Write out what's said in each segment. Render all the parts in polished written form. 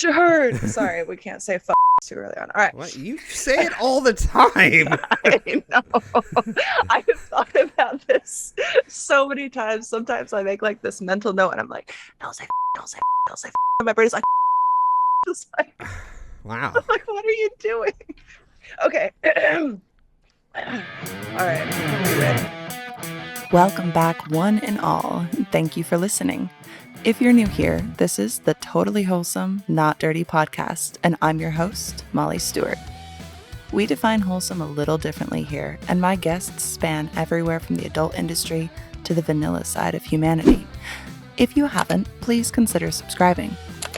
what you heard. Sorry, we can't say fuck too early on. All right. What? You say it all the time. I know. I've thought about this so many times. Sometimes I make like this mental note and I'm like, don't say don't say don't say and my brain's like, just like, Wow. I'm like, what are you doing? Okay. All right. Are you ready? Welcome back, one and all. Thank you for listening. If you're new here, this is the Totally Wholesome, Not Dirty podcast, and I'm your host, Molly Stewart. We define wholesome a little differently here, and my guests span everywhere from the adult industry to the vanilla side of humanity. If you haven't, please consider subscribing.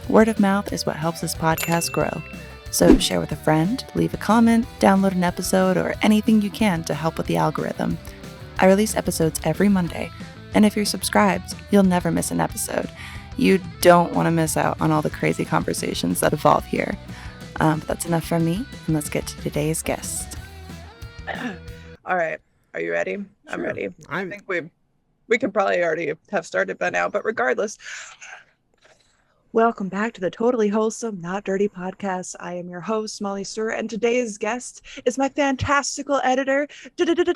Word of mouth is what helps this podcast grow. So share with a friend, leave a comment, download an episode, or anything you can to help with the algorithm. I release episodes every Monday, and if you're subscribed, you'll never miss an episode. You don't want to miss out on all the crazy conversations that evolve here. But that's enough from me, and let's get to today's guest. All right. Are you ready? Sure. I'm ready. I think we could probably already have started by now, but regardless, welcome back to the Totally Wholesome, Not Dirty podcast. I am your host, Molly Stewart, and today's guest is my fantastical editor, David. I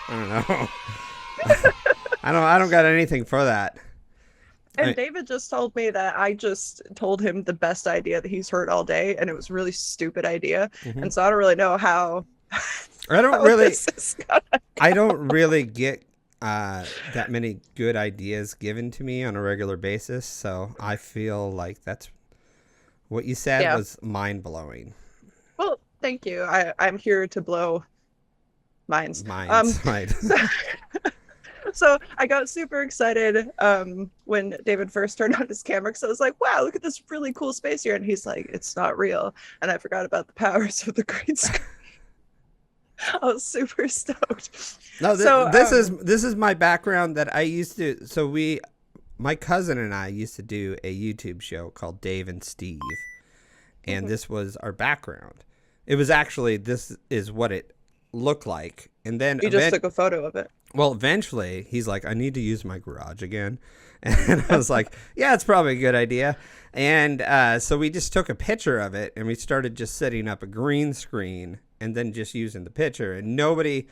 don't know. I don't got anything for that. And David just told me that I just told him the best idea that he's heard all day, and it was a really stupid idea. Mm-hmm. And so I don't really know how. I don't really get that many good ideas given to me on a regular basis, so I feel like that's what you said was mind-blowing. Well, thank you. I'm here to blow minds. Right. So I got super excited when David first turned on his camera, because I was like, wow, look at this really cool space here. And he's like, it's not real. And I forgot about the powers of the green screen. I was super stoked. No, this is my background that I used to. So my cousin and I used to do a YouTube show called Dave and Steve, and this was our background. It was actually, this is what it looked like, and then you just took a photo of it. Well, eventually he's like, I need to use my garage again, and I was like, yeah, it's probably a good idea. And so we just took a picture of it, and we started just setting up a green screen and then just using the picture, and nobody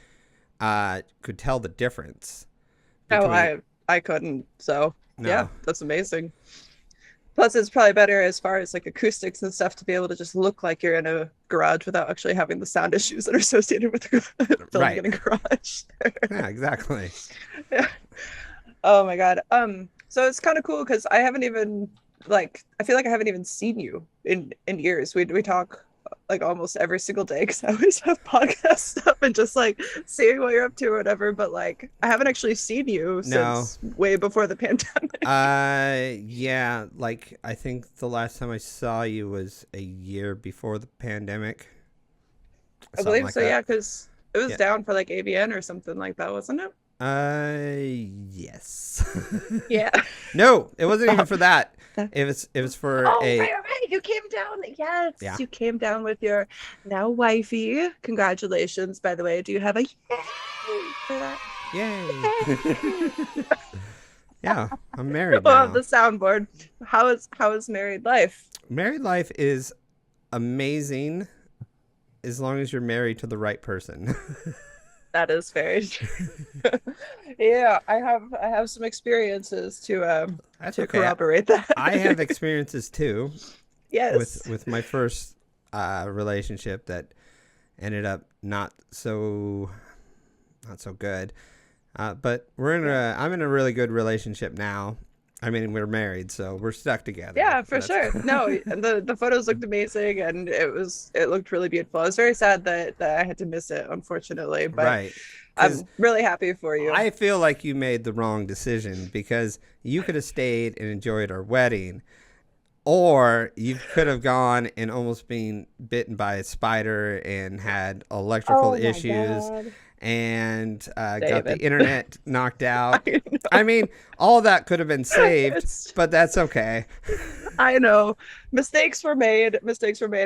could tell the difference. I couldn't. So No. Yeah, that's amazing. Plus, it's probably better as far as like acoustics and stuff to be able to just look like you're in a garage without actually having the sound issues that are associated with filming in a garage. Yeah, exactly. Yeah. Oh my God. So it's kind of cool because I haven't even I feel like I haven't even seen you in years. We talk like almost every single day because I always have podcast stuff and just like seeing what you're up to or whatever, but like I haven't actually seen you since way before the pandemic. Yeah, like I think the last time I saw you was a year before the pandemic. I believe like so, yeah, because it was down for like AVN or something like that, wasn't it? Yes. Yeah. No, it wasn't even for that. It was for right. You came down. Yes. Yeah. You came down with your now wifey. Congratulations, by the way. Do you have a yay for that? Yay. Yeah, I'm married now. now. The soundboard. How is married life? Married life is amazing as long as you're married to the right person. That is very true. Yeah, I have some experiences to corroborate that. I have experiences too. Yes. With my first relationship that ended up not so good. But I'm in a really good relationship now. I mean, we're married, so we're stuck together. Yeah, for sure. No, and the photos looked amazing, and it looked really beautiful. I was very sad that I had to miss it, unfortunately, but right. I'm really happy for you. I feel like you made the wrong decision because you could have stayed and enjoyed our wedding, or you could have gone and almost been bitten by a spider and had electrical issues. God. And got the internet knocked out. I mean, all that could have been saved, but that's okay. I know. Mistakes were made.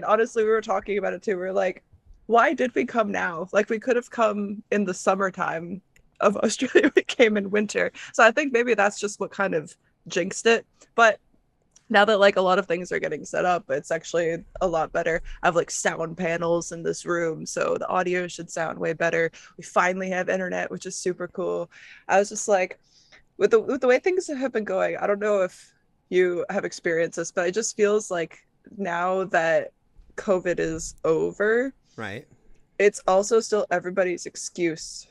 Honestly, we were talking about it too. We were like, why did we come now? Like, we could have come in the summertime of Australia came in winter. So I think maybe that's just what kind of jinxed it. But now that like a lot of things are getting set up, it's actually a lot better. I have like sound panels in this room, so the audio should sound way better. We finally have internet, which is super cool. I was just like, with the way things have been going, I don't know if you have experienced this, but it just feels like now that COVID is over, Right. it's also still everybody's excuse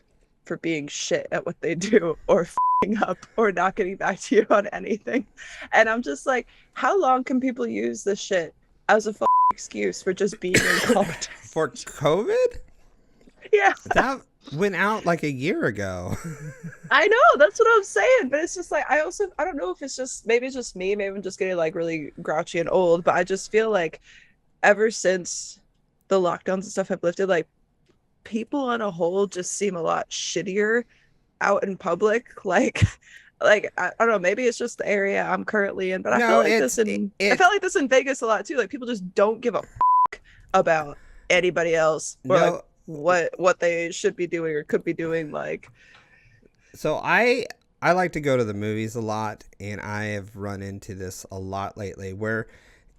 for being shit at what they do or f***ing up or not getting back to you on anything. And I'm just like, how long can people use this shit as a excuse for just being incompetent? For COVID? Yeah. That went out like a year ago. I know, that's what I'm saying. But it's just like, I don't know if it's just, maybe it's just me. Maybe I'm just getting like really grouchy and old. But I just feel like ever since the lockdowns and stuff have lifted, like people on a whole just seem a lot shittier out in public. Like I don't know, maybe it's just the area I'm currently in, but I feel like I felt like this in Vegas a lot too. Like people just don't give a about anybody else or like what they should be doing or could be doing. Like, so I like to go to the movies a lot, and I have run into this a lot lately where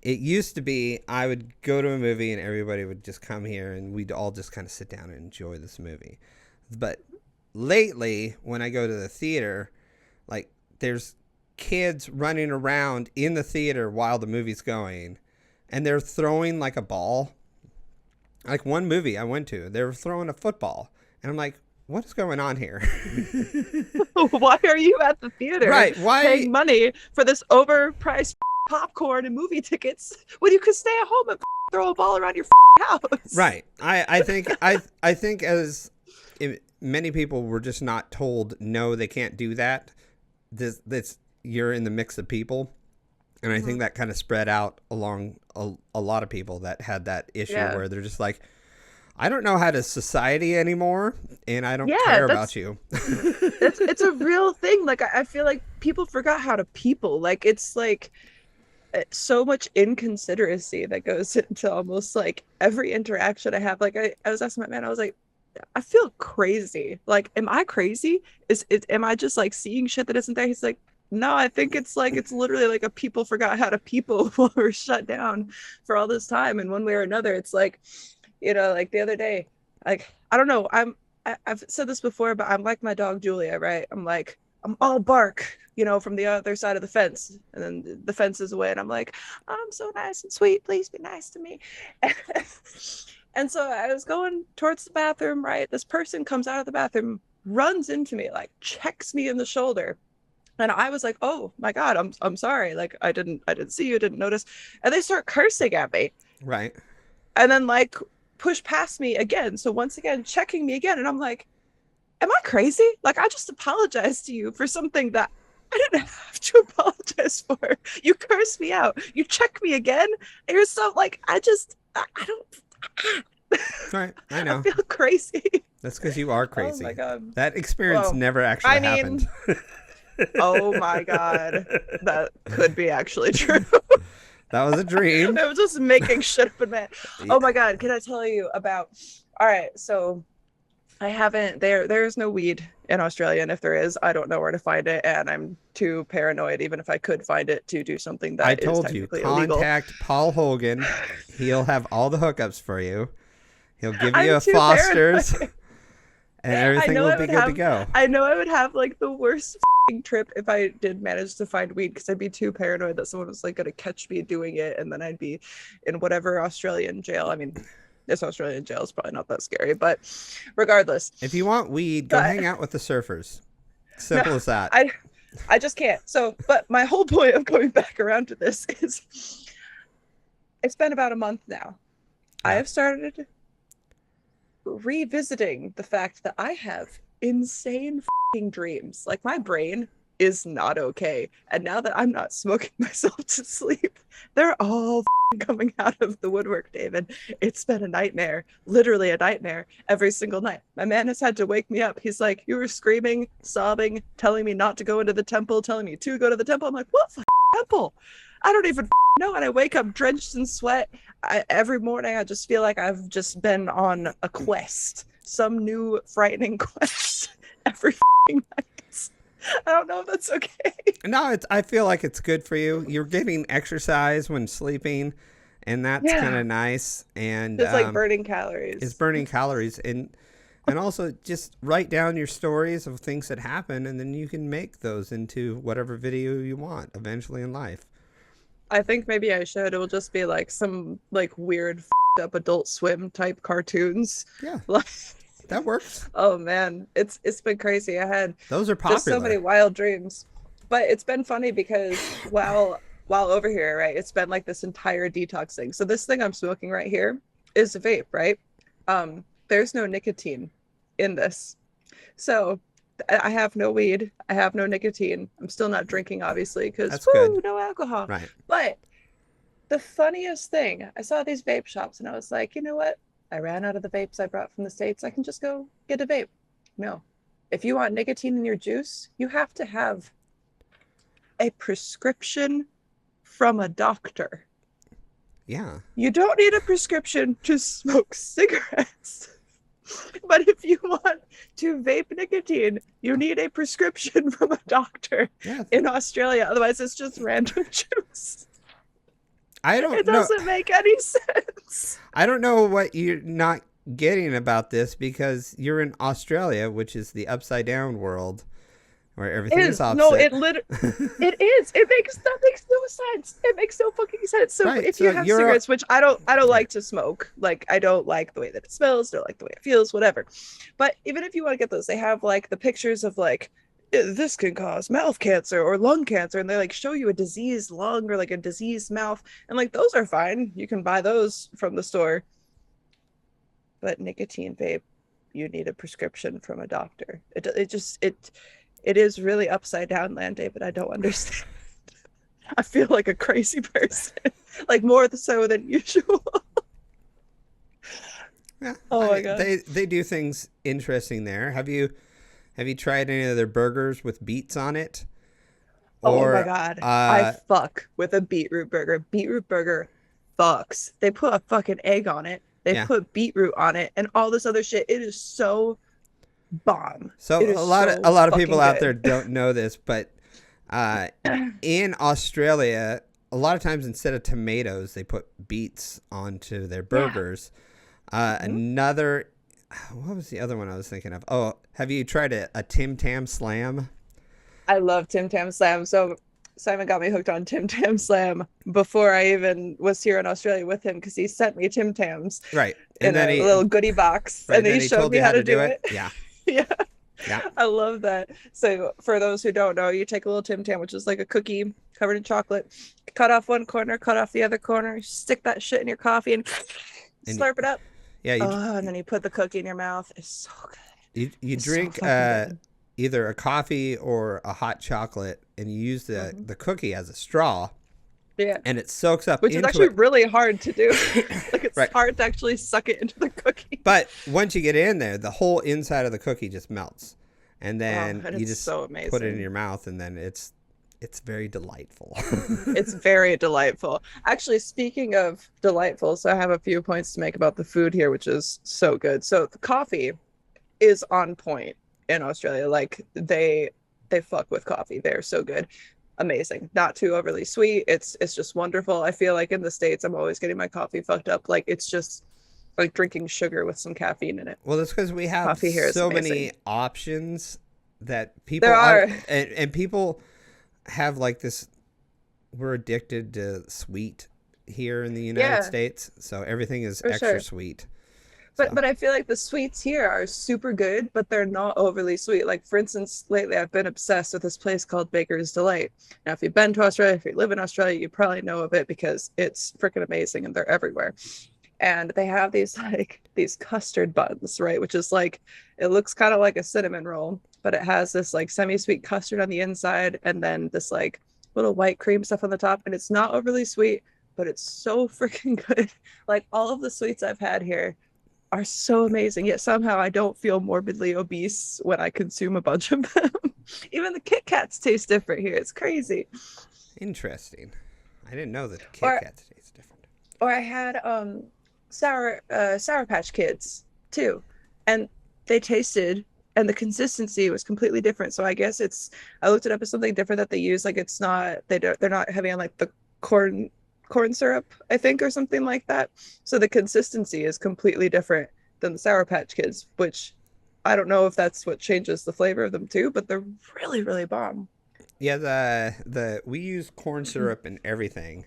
it used to be I would go to a movie and everybody would just come here and we'd all just kind of sit down and enjoy this movie. But lately, when I go to the theater, like there's kids running around in the theater while the movie's going, and they're throwing like a ball. Like one movie I went to, they were throwing a football, and I'm like, what is going on here? why are you at the theater? Right? Why paying money for this overpriced popcorn and movie tickets when you could stay at home and throw a ball around your house? Right. I think as many people were just not told no, they can't do that. This you're in the mix of people, and I think that kind of spread out along a lot of people that had that issue where they're just like, I don't know how to society anymore, and I don't care about you. it's a real thing. Like I feel like people forgot how to people. Like it's like so much inconsideracy that goes into almost like every interaction I have. Like I was asking my man, I was like, I feel crazy. Like, am I crazy? Am I just like seeing shit that isn't there? He's like, no, I think it's like, it's literally like a people forgot how to people while we're shut down for all this time. And one way or another, it's like, you know, like the other day, like, I don't know, I've said this before, but I'm like my dog Julia, right? I'm like, I'm all bark, you know, from the other side of the fence, and then the fence is away, and I'm like, I'm so nice and sweet, please be nice to me. And so I was going towards the bathroom, right? This person comes out of the bathroom, runs into me, like checks me in the shoulder. And I was like, oh my God, I'm sorry. Like I didn't see you, didn't notice. And they start cursing at me. Right. And then like push past me again. So once again, checking me again. And I'm like, am I crazy? Like I just apologized to you for something that I didn't have to apologize for. You cursed me out. You check me again. And you're so like, I don't. Right, I know. I feel crazy. That's because you are crazy. Oh my God. That experience never actually happened. Oh my God. That could be actually true. That was a dream. I was just making shit up in my head. Oh my God. Can I tell you about, all right, so there's no weed in Australia, and if there is, I don't know where to find it, and I'm too paranoid, even if I could find it, to do something that is technically illegal. Contact Paul Hogan. He'll have all the hookups for you. He'll give you a Foster's, and everything will be good to go. I know I would have like the worst trip if I did manage to find weed, because I'd be too paranoid that someone was like going to catch me doing it, and then I'd be in whatever Australian jail. I mean, this Australian jail is probably not that scary, but regardless. If you want weed, go hang out with the surfers. Simple as that. I just can't. So, but my whole point of going back around to this is it's been about a month now. Yeah. I have started revisiting the fact that I have insane dreams. Like my brain is not okay. And now that I'm not smoking myself to sleep, they're all coming out of the woodwork, David. It's been a nightmare, literally a nightmare every single night. My man has had to wake me up. He's like, you were screaming, sobbing, telling me not to go into the temple, telling me to go to the temple. I'm like, what temple? I don't even know. And I wake up drenched in sweat. Every morning I just feel like I've just been on a quest, some new frightening quest. every night. I don't know if that's okay. No, I feel like it's good for you. You're getting exercise when sleeping, and that's kind Yeah, of nice. And just like burning it's calories. burning calories, and also just write down your stories of things that happen, and then you can make those into whatever video you want eventually in life. I think maybe I should. It will just be like some like weird up Adult Swim type cartoons. Yeah, Like, that works. oh man, it's been crazy. I had Those are just so many popular. wild dreams. But it's been funny because while over here, right, it's been like this entire detox thing. So this thing I'm smoking right here is a vape, right? There's no nicotine in this. So I have no weed. I have no nicotine. I'm still not drinking, obviously, because That's good. no alcohol. Right. But the funniest thing, I saw these vape shops and I was like, you know what? I ran out of the vapes I brought from the States. I can just go get a vape. No. If you want nicotine in your juice, you have to have a prescription from a doctor. Yeah. You don't need a prescription to smoke cigarettes. But if you want to vape nicotine, you need a prescription from a doctor Yeah. in Australia. Otherwise, it's just random juice. I don't It know. doesn't make any sense. I don't know what you're not getting about this because you're in Australia, which is the upside down world where everything is opposite. No, it is. That makes no sense. It makes no fucking sense. So Right, if so you have you're cigarettes, which I don't like to smoke. Like I don't like the way that it smells, don't like the way it feels, whatever. But even if you want to get those, they have like the pictures of like this can cause mouth cancer or lung cancer, and they like show you a diseased lung or like a diseased mouth, and like those are fine. You can buy those from the store. But nicotine vape, you need a prescription from a doctor. It is really upside down land, David. I don't understand. I feel like a crazy person, like more so than usual. Yeah, Oh my God. They do things interesting there. Have you tried any of their burgers with beets on it? Oh my God. I fuck with a beetroot burger. Beetroot burger fucks. They put a fucking egg on it. They Yeah. put beetroot on it and all this other shit. It is so bomb. So It is a lot so of people fucking out good. there don't know this, but in Australia, a lot of times instead of tomatoes, they put beets onto their burgers. Another, what was the other one I was thinking of? Oh, have you tried a Tim Tam Slam? I love Tim Tam Slam. So Simon got me hooked on Tim Tam Slam before I even was here in Australia with him because he sent me Tim Tams Right. in And then a little goodie box, right, and then then he showed told me you how to do it. Yeah. Yeah. Yeah. I love that. So for those who don't know, you take a little Tim Tam, which is like a cookie covered in chocolate, cut off one corner, cut off the other corner, stick that shit in your coffee and slurp it up. Yeah. And then you put the cookie in your mouth. It's so good. You It's drink so fucking good. either a coffee or a hot chocolate, and you use the cookie as a straw, Yeah. and it soaks up Which is into actually it. really hard to do. Like it's Right. hard to actually suck it into the cookie. But once you get in there, the whole inside of the cookie just melts, and then and you it's just so amazing. put it in your mouth, and then it's very delightful. It's very delightful. Actually, speaking of delightful, so I have a few points to make about the food here, which is so good. So the coffee is on point in Australia. Like they fuck with coffee. They're so good. Amazing. Not too overly sweet. It's just wonderful. I feel like in the States I'm always getting my coffee fucked up. Like it's just like drinking sugar with some caffeine in it. Well, that's because we have Coffee here is so amazing. many options that people There are. and people have like this. We're addicted to sweet here in the United States, so everything is For extra sure. sweet. But I feel like the sweets here are super good, but they're not overly sweet. Like for instance, lately I've been obsessed with this place called Baker's Delight. Now, if you've been to Australia, if you live in Australia, you probably know of it because it's freaking amazing and they're everywhere. And they have these custard buns, right? Which is like, it looks kind of like a cinnamon roll, but it has this like semi-sweet custard on the inside and then this like little white cream stuff on the top. And it's not overly sweet, but it's so freaking good. Like all of the sweets I've had here are so amazing, yet somehow I don't feel morbidly obese when I consume a bunch of them. Even the Kit Kats taste different here. It's crazy. Interesting. I didn't know that Kit Or- Kats taste different. Or I had Sour Patch Kids too, and they tasted and the consistency was completely different. So I guess I looked it up as something different that they use. Like it's not, they're not heavy on like the corn syrup, I think, or something like that. So the consistency is completely different than the Sour Patch Kids, which I don't know if that's what changes the flavor of them too, but they're really, really bomb. Yeah, the we use corn syrup in everything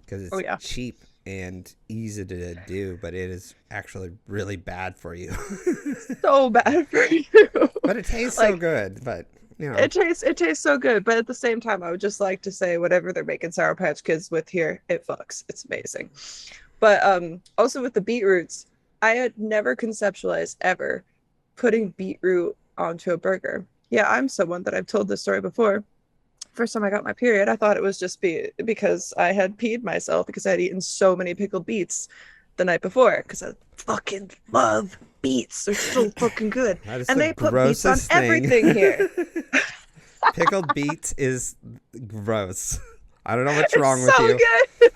because Oh it's yeah. cheap and easy to do, but it is actually really bad for you. So bad for you. But it tastes so Like good. But you know, it tastes so good, but at the same time, I would just like to say whatever they're making Sour Patch Kids with here, it fucks. It's amazing. But also with the beetroots, I had never conceptualized ever putting beetroot onto a burger. Yeah, I'm someone that I've told this story before. First time I got my period, I thought it was just because I had peed myself because I had eaten so many pickled beets the night before because I fucking love beets. They're so fucking good. that is And the they put beets on grossest thing. everything here. Pickled beets is gross. I don't know what's It's wrong with so you. good.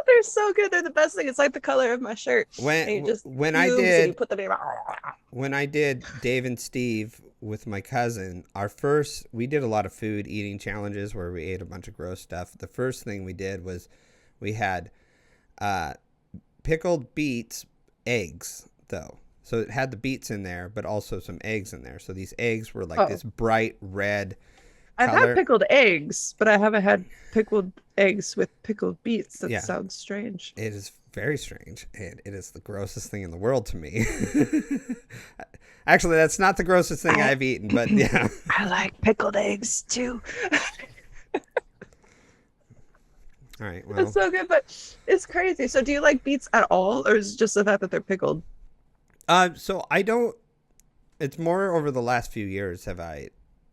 They're so good. They're the best thing. It's like the color of my shirt. And you just When cubes and you put them in. when I did Dave and Steve with my cousin, we did a lot of food eating challenges where we ate a bunch of gross stuff. The first thing we did was we had pickled beets, eggs though. So it had the beets in there, but also some eggs in there. So these eggs were like this bright red I've color. had pickled eggs, but I haven't had pickled eggs with pickled beets. That Yeah. sounds strange. It is very strange, and it is the grossest thing in the world to me. Actually, that's not the grossest thing I've eaten, but yeah. I like pickled eggs too. All right, well. It's so good, but it's crazy. So do you like beets at all, or is it just the fact that they're pickled? So I don't. It's more over the last few years have I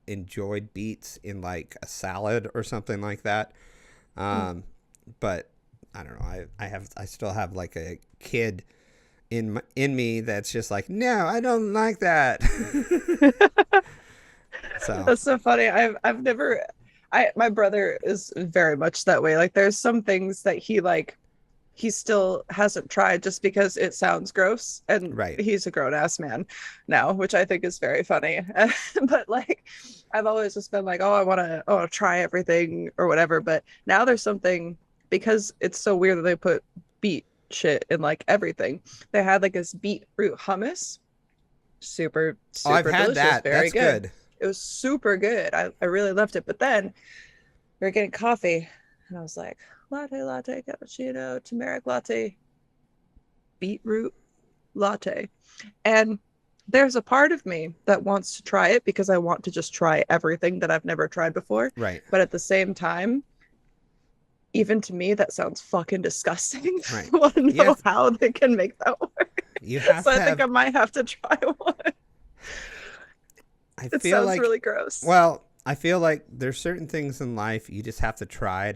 enjoyed beets in like a salad or something like that. But I don't know. I still have like a kid in me that's just like, no, I don't like that. So That's so funny. I've never. My brother is very much that way. Like there's some things that he still hasn't tried just because it sounds gross, and right. he's a grown-ass man now, which I think is very funny. But like I've always just been like, oh, I want to try everything or whatever, but now there's something, because it's so weird that they put beet shit in like everything. They had like this beetroot hummus, super I've had delicious, that. very That's good. It was super good. I really loved it. But then we were getting coffee, and I was like, latte, cappuccino, turmeric latte, beetroot latte. And there's a part of me that wants to try it because I want to just try everything that I've never tried before. Right. But at the same time, even to me, that sounds fucking disgusting. Right. I want to know how they can make that work. You have so to I think I might have to try one. It feel sounds like really gross. Well, I feel like there's certain things in life you just have to try.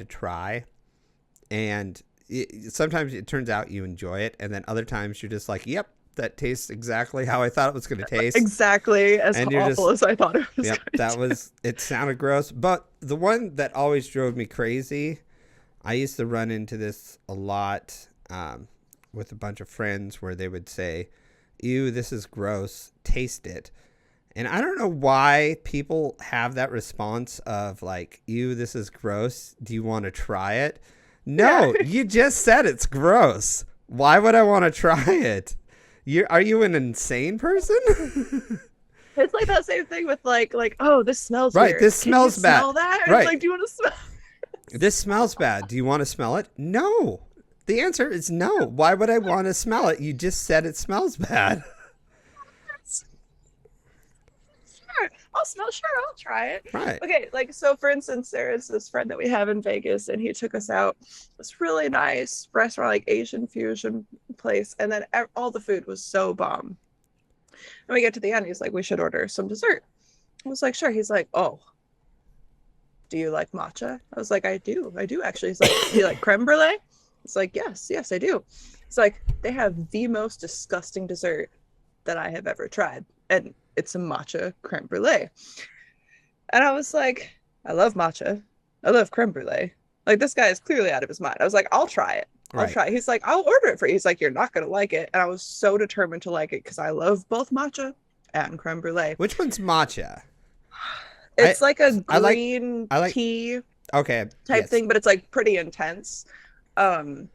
And sometimes it turns out you enjoy it. And then other times you're just like, yep, that tastes exactly how I thought it was going to taste. Exactly as awful as I thought it was. Yep, it sounded gross. But the one that always drove me crazy, I used to run into this a lot with a bunch of friends where they would say, ew, this is gross, taste it. And I don't know why people have that response of like, ew, this is gross. Do you want to try it? No, you just said it's gross. Why would I want to try it? Are you an insane person? It's like that same thing with like, oh, this smells right. weird. This smells bad. Smell that? Right. It's like, do you want to smell? This smells bad. Do you want to smell it? No. The answer is no. Why would I want to smell it? You just said it smells bad. I'll try it. Right. Okay, like, so for instance, there is this friend that we have in Vegas, and he took us out this really nice restaurant, like Asian fusion place, and then all the food was so bomb. And we get to the end, he's like, we should order some dessert. I was like, sure. He's like, oh, do you like matcha? I was like, I do actually. He's like, do you like creme brulee? It's like, yes, I do. It's like, they have the most disgusting dessert that I have ever tried, and it's a matcha creme brulee. And I was like, I love matcha. I love creme brulee. Like, this guy is clearly out of his mind. I was like, I'll try it. I'll try it. He's like, I'll order it for you. He's like, you're not going to like it. And I was so determined to like it because I love both matcha and creme brulee. Which one's matcha? It's like a I like green I like tea okay, type yes. thing, but it's like pretty intense. Um,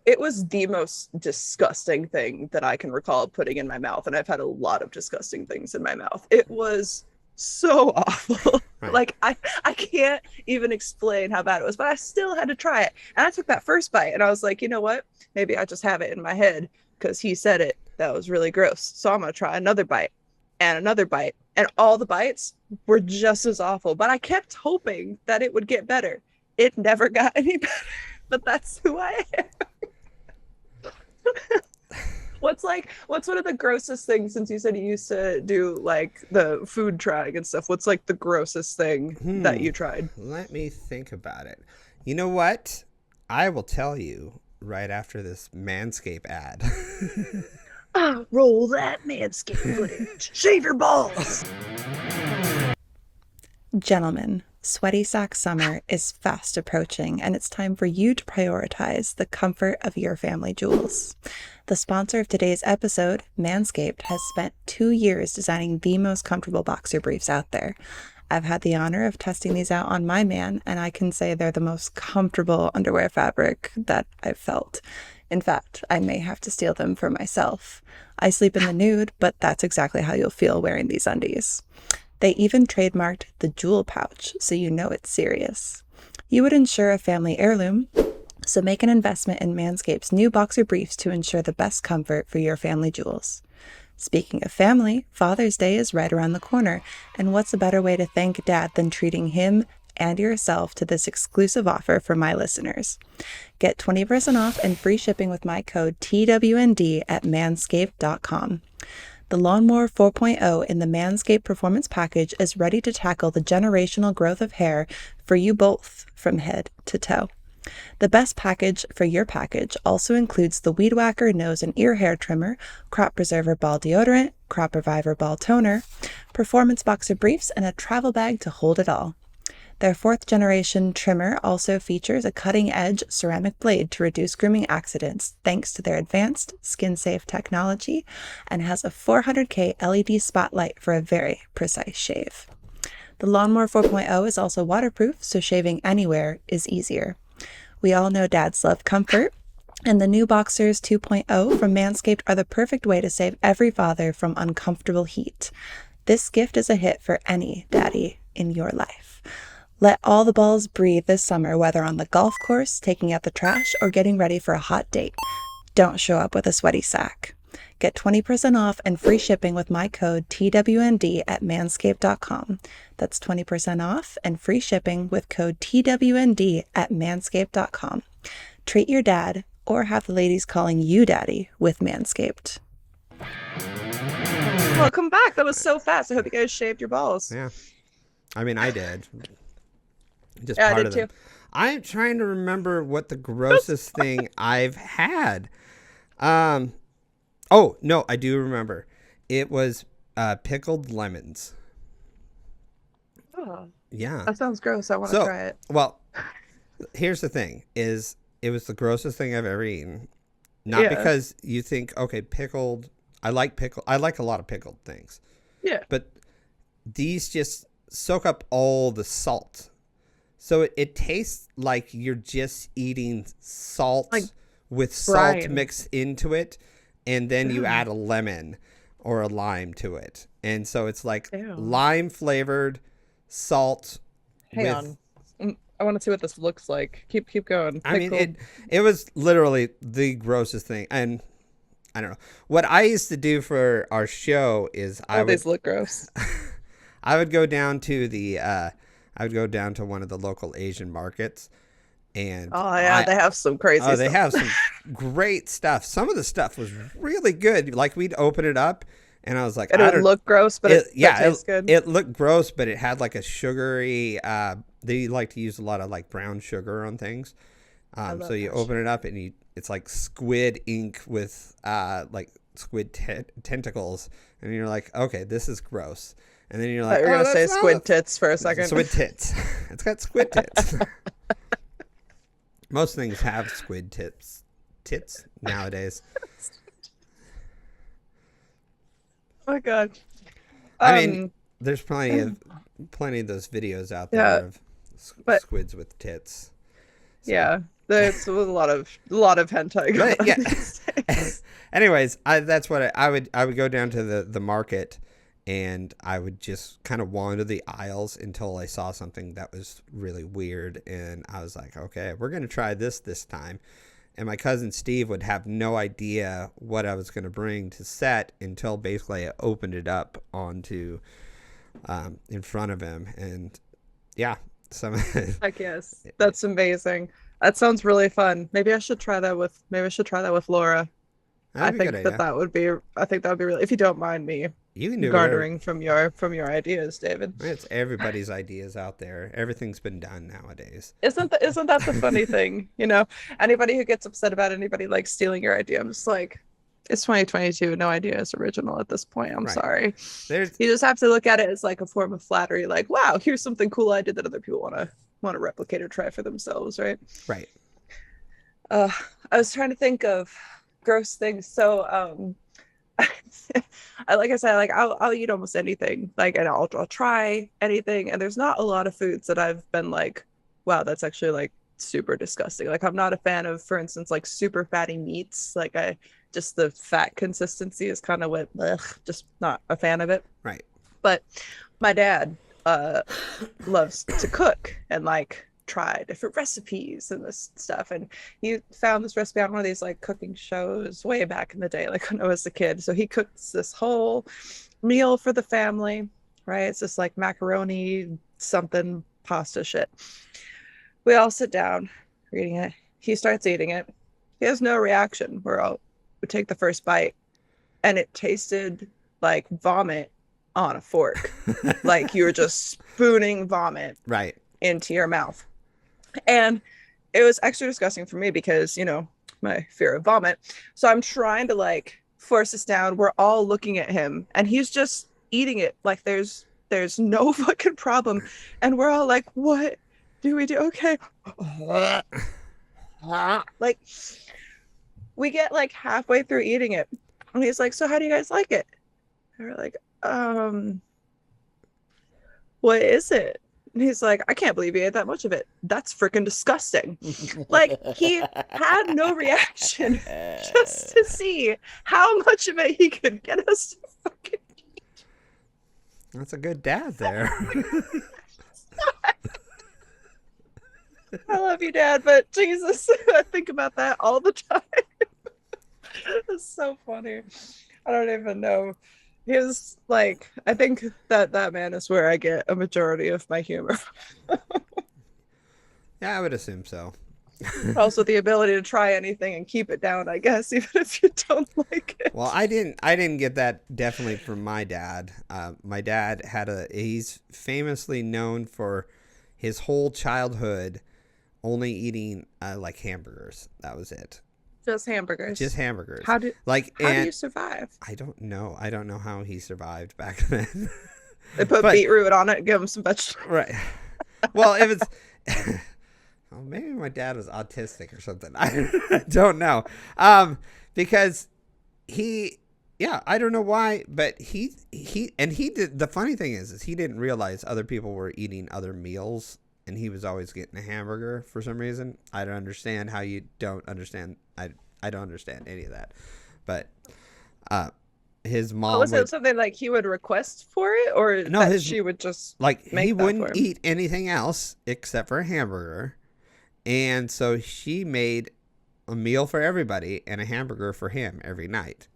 it was the most disgusting thing that I can recall putting in my mouth, and I've had a lot of disgusting things in my mouth. It was so awful. Right. Like I can't even explain how bad it was, but I still had to try it. And I took that first bite and I was like, you know what? Maybe I just have it in my head because he said it. That was really gross. So I'm gonna try another bite and another bite. And all the bites were just as awful. But I kept hoping that it would get better. It never got any better. But that's who I am. What's one of the grossest things, since you said you used to do like the food trying and stuff, what's like the grossest thing that you tried? Let me think about it. You know what? I will tell you right after this Manscaped ad. Roll that Manscaped footage. Shave your balls. Gentlemen, sweaty sack summer is fast approaching, and it's time for you to prioritize the comfort of your family jewels. The sponsor of today's episode, Manscaped, has spent 2 years designing the most comfortable boxer briefs out there. I've had the honor of testing these out on my man, and I can say they're the most comfortable underwear fabric that I've felt. In fact, I may have to steal them for myself. I sleep in the nude, but that's exactly how you'll feel wearing these undies. They even trademarked the jewel pouch, so you know it's serious. You would ensure a family heirloom, so make an investment in Manscaped's new boxer briefs to ensure the best comfort for your family jewels. Speaking of family, Father's Day is right around the corner, and what's a better way to thank Dad than treating him and yourself to this exclusive offer for my listeners. Get 20% off and free shipping with my code TWND at manscaped.com. The Lawnmower 4.0 in the Manscaped Performance Package is ready to tackle the generational growth of hair for you both from head to toe. The best package for your package also includes the Weed Whacker Nose and Ear Hair Trimmer, Crop Preserver Ball Deodorant, Crop Reviver Ball Toner, Performance Boxer Briefs, and a travel bag to hold it all. Their 4th generation trimmer also features a cutting-edge ceramic blade to reduce grooming accidents thanks to their advanced skin-safe technology, and has a 400K LED spotlight for a very precise shave. The Lawnmower 4.0 is also waterproof, so shaving anywhere is easier. We all know dads love comfort, and the new Boxers 2.0 from Manscaped are the perfect way to save every father from uncomfortable heat. This gift is a hit for any daddy in your life. Let all the balls breathe this summer, whether on the golf course, taking out the trash, or getting ready for a hot date. Don't show up with a sweaty sack. Get 20% off and free shipping with my code TWND at manscaped.com. That's 20% off and free shipping with code TWND at manscaped.com. Treat your dad, or have the ladies calling you daddy, with Manscaped. Welcome back. That was so fast. I hope you guys shaved your balls. Yeah. I mean, I did. Just Yeah, I part did of them. too. I'm trying to remember what the grossest thing I've had. Oh, no, I do remember. It was pickled lemons. Oh, Yeah. that sounds gross. I want to try it. Well, here's the thing, is it was the grossest thing I've ever eaten. Not because you think, okay, pickled, I like a lot of pickled things. Yeah. But these just soak up all the salt. So it tastes like you're just eating salt, like with salt mixed into it, and then you add a lemon or a lime to it. And so it's like lime flavored salt. Hang on. I want to see what this looks like. Keep going. I mean, it was literally the grossest thing. And I don't know. What I used to do for our show is these look gross. I would go down to one of the local Asian markets, and they have some crazy stuff. They have some great stuff. Some of the stuff was really good. Like, we'd open it up, and I was like, it would look gross, but it tastes good. It looked gross, but it had like a sugary. They like to use a lot of like brown sugar on things. So you open it up, and it's like squid ink with like squid tentacles, and you're like, okay, this is gross. And then you're like, you're gonna say squid tits for a second. Squid tits. It's got squid tits. Most things have squid tits nowadays. Oh my god. I mean, Um, there's plenty of those videos out there yeah, of but squids with tits. So, yeah, there's a lot of hentai going but on yeah. these days. Anyways, that's what I would go down to the market, and I would just kind of wander the aisles until I saw something that was really weird, and I was like, okay, we're gonna try this time. And my cousin Steve would have no idea what I was going to bring to set until basically I opened it up onto in front of him. And yeah, some Heck yes, that's amazing. That sounds really fun. Maybe I should try that with Laura. I that'd be a good think that idea. that would be I think that would be really, if you don't mind me You can do whatever. garnering from your ideas, David. It's everybody's ideas out there. Everything's been done nowadays. Isn't that the funny thing? You know, anybody who gets upset about anybody like stealing your idea, I'm just like, it's 2022. No idea is original at this point. I'm Right. sorry. There's You just have to look at it as like a form of flattery. Like, wow, here's something cool I did that other people want to replicate or try for themselves, right? right. Uh, I was trying to think of gross things. So, like I said, like I'll eat almost anything, like, and I'll try anything. And there's not a lot of foods that I've been like, wow, that's actually like super disgusting. Like I'm not a fan of, for instance, like super fatty meats. Like I just the fat consistency is kind of what, ugh, just not a fan of it. Right. But my dad loves to cook and like try different recipes and this stuff, and he found this recipe on one of these like cooking shows way back in the day, like when I was a kid. So he cooks this whole meal for the family, right? It's just like macaroni something pasta shit. We all sit down reading it. He starts eating it. He has no reaction. We take the first bite, and it tasted like vomit on a fork. Like you were just spooning vomit Right. into your mouth. And it was extra disgusting for me because, you know, my fear of vomit. So I'm trying to like force this down. We're all looking at him and he's just eating it like there's no fucking problem. And we're all like, what do we do? Okay. Like we get like halfway through eating it. And he's like, so how do you guys like it? And we're like, what is it? And he's like, I can't believe you ate that much of it. That's freaking disgusting. Like he had no reaction just to see how much of it he could get us to fucking eat. That's a good dad there. I love you, Dad, but Jesus, I think about that all the time. It's so funny. I don't even know. His like, I think that man is where I get a majority of my humor. Yeah, I would assume so. Also, the ability to try anything and keep it down, I guess, even if you don't like it. Well, I didn't get that definitely from my dad. My dad he's famously known for his whole childhood only eating like hamburgers. That was it. Just hamburgers. Just hamburgers. How do you survive? I don't know. I don't know how he survived back then. They put beetroot on it and give him some vegetables. Right. Well, if it's well, maybe my dad was autistic or something. I don't know. Because I don't know why, but he did. The funny thing is he didn't realize other people were eating other meals, and he was always getting a hamburger for some reason. I don't understand how you don't understand. I don't understand any of that. But his mom Was it something like he would request for it, or No, that she would just like make he that for wouldn't him? eat anything else except for a hamburger, and so she made a meal for everybody and a hamburger for him every night.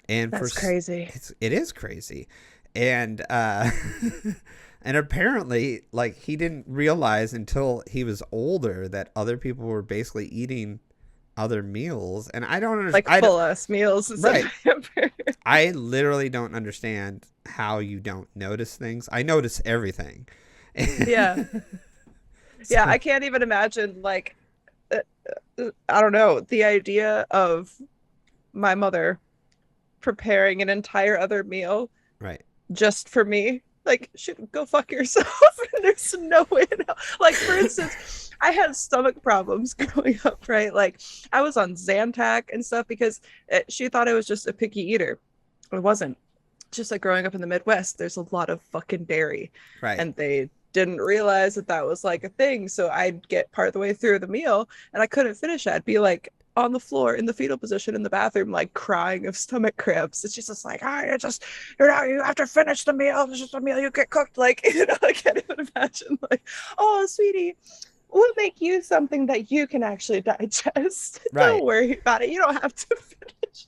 And That's crazy. It is crazy, and and apparently, like, he didn't realize until he was older that other people were basically eating other meals, and I don't understand. Like full ass meals, Right. right? I literally don't understand how you don't notice things. I notice everything. Yeah. Yeah, I can't even imagine, like, I don't know, the idea of my mother preparing an entire other meal Right. just for me. Like, should go fuck yourself. There's no way in hell. Like, for instance, I had stomach problems growing up, right? Like, I was on Zantac and stuff because she thought I was just a picky eater. It wasn't. just like growing up in the Midwest, there's a lot of fucking dairy. Right. And they didn't realize that that was like a thing. So I'd get part of the way through the meal and I couldn't finish it. I'd be like on the floor in the fetal position in the bathroom, like crying of stomach cramps. It's just like, you have to finish the meal. This is the meal you get cooked. Like, I can't even imagine, like, oh, sweetie, we'll make you something that you can actually digest. Right. Don't worry about it. You don't have to finish.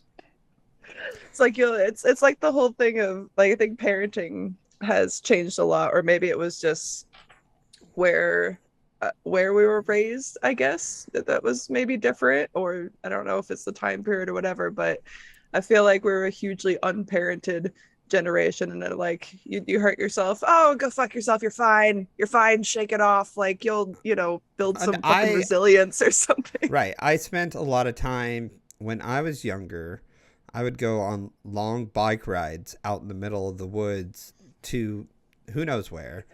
It's like it's like the whole thing of like, I think parenting has changed a lot, or maybe it was just where we were raised. I guess that was maybe different, or I don't know if it's the time period or whatever. But I feel like we were a hugely unparented generation, and then like you hurt yourself, oh, go fuck yourself, you're fine, shake it off, like you'll build some fucking resilience or something. Right. I spent a lot of time when I was younger. I would go on long bike rides out in the middle of the woods to who knows where,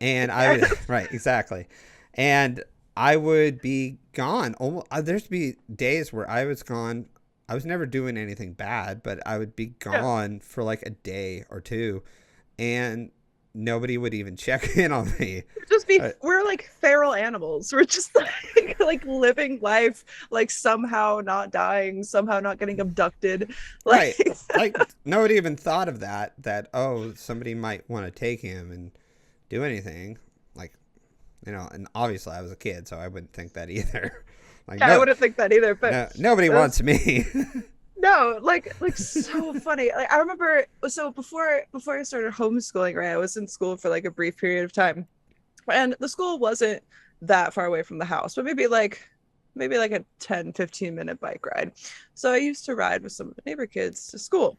and I would right, exactly, and I would be gone. Almost, there'd be days where I was gone. I was never doing anything bad, but I would be gone for like a day or two, and nobody would even check in on me. We're like feral animals. We're just like living life, like somehow not dying, somehow not getting abducted. Right. Like nobody even thought of that, oh, somebody might want to take him and do anything. Like, and obviously I was a kid, so I wouldn't think that either. Like, I wouldn't think that either, but nobody wants me. No, like so funny. Like I remember, so before I started homeschooling, right, I was in school for like a brief period of time, and the school wasn't that far away from the house, but maybe like a 10-15 minute bike ride. So I used to ride with some of the neighbor kids to school.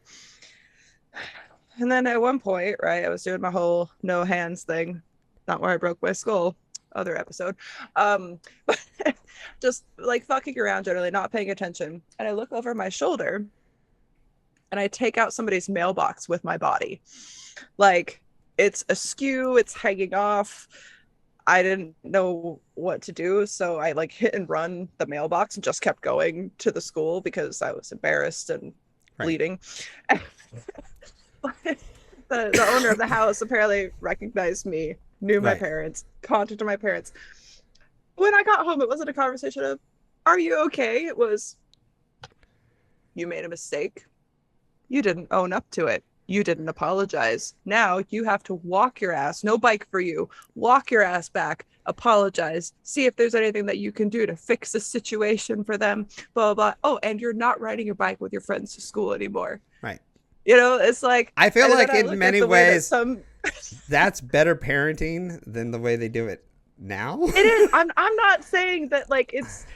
And then at one point, right, I was doing my whole no hands thing, not where I broke my skull, other episode, but just like fucking around, generally not paying attention, and I look over my shoulder and I take out somebody's mailbox with my body. Like, it's askew, it's hanging off. I didn't know what to do, so I like hit and run the mailbox and just kept going to the school because I was embarrassed and bleeding. The owner of the house apparently recognized me, knew my parents, contacted my parents. When I got home, it wasn't a conversation of, are you okay? It was, you made a mistake. You didn't own up to it. You didn't apologize. Now you have to walk your ass, no bike for you, walk your ass back, apologize, see if there's anything that you can do to fix the situation for them, blah, blah, blah. Oh, and you're not riding your bike with your friends to school anymore. Right. It's like, I feel like in many ways that's better parenting than the way they do it now. It is. I'm not saying that like it's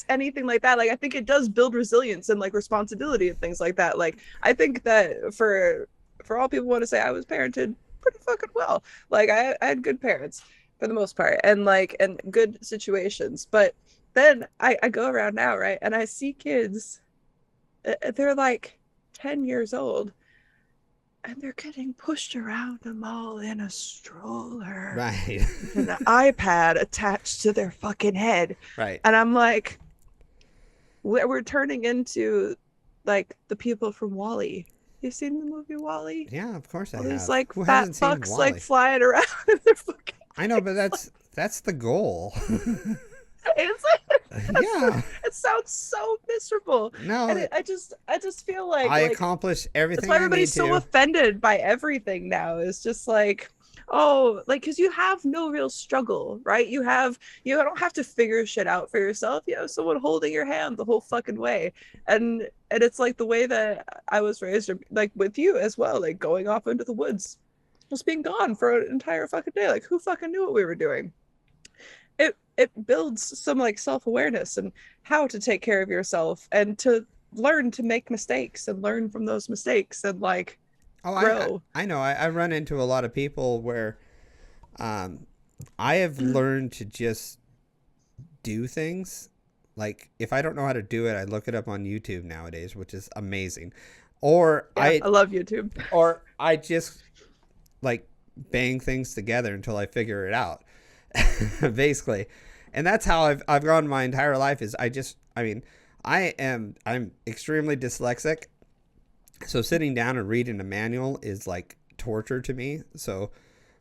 anything like that. Like, I think it does build resilience and like responsibility and things like that. Like, I think that for all people want to say, I was parented pretty fucking well. Like, I had good parents for the most part, and good situations. But then I go around now, right, and I see kids, they're like 10 years old, and they're getting pushed around the mall in a stroller. Right. And an iPad attached to their fucking head. Right. And I'm like, we're turning into like the people from WALL-E. You seen the movie WALL-E? Yeah, of course I have. These like fat fucks like flying around in their fucking I know, but that's the goal. Is it? Yeah. It sounds so miserable. No. And I just feel like I accomplish everything. That's why everybody's so offended by everything now. It's just like, oh, like, because you have no real struggle, right? You don't have to figure shit out for yourself. You have someone holding your hand the whole fucking way. And it's like the way that I was raised, like with you as well, like going off into the woods, just being gone for an entire fucking day. Like, who fucking knew what we were doing? It builds some like self-awareness and how to take care of yourself and to learn to make mistakes and learn from those mistakes and like grow. I know. I run into a lot of people where I have learned to just do things. Like, if I don't know how to do it, I look it up on YouTube nowadays, which is amazing. Or I love YouTube. Or I just like bang things together until I figure it out. Basically. And that's how I've gone my entire life. I'm extremely dyslexic, So sitting down and reading a manual is like torture to me. So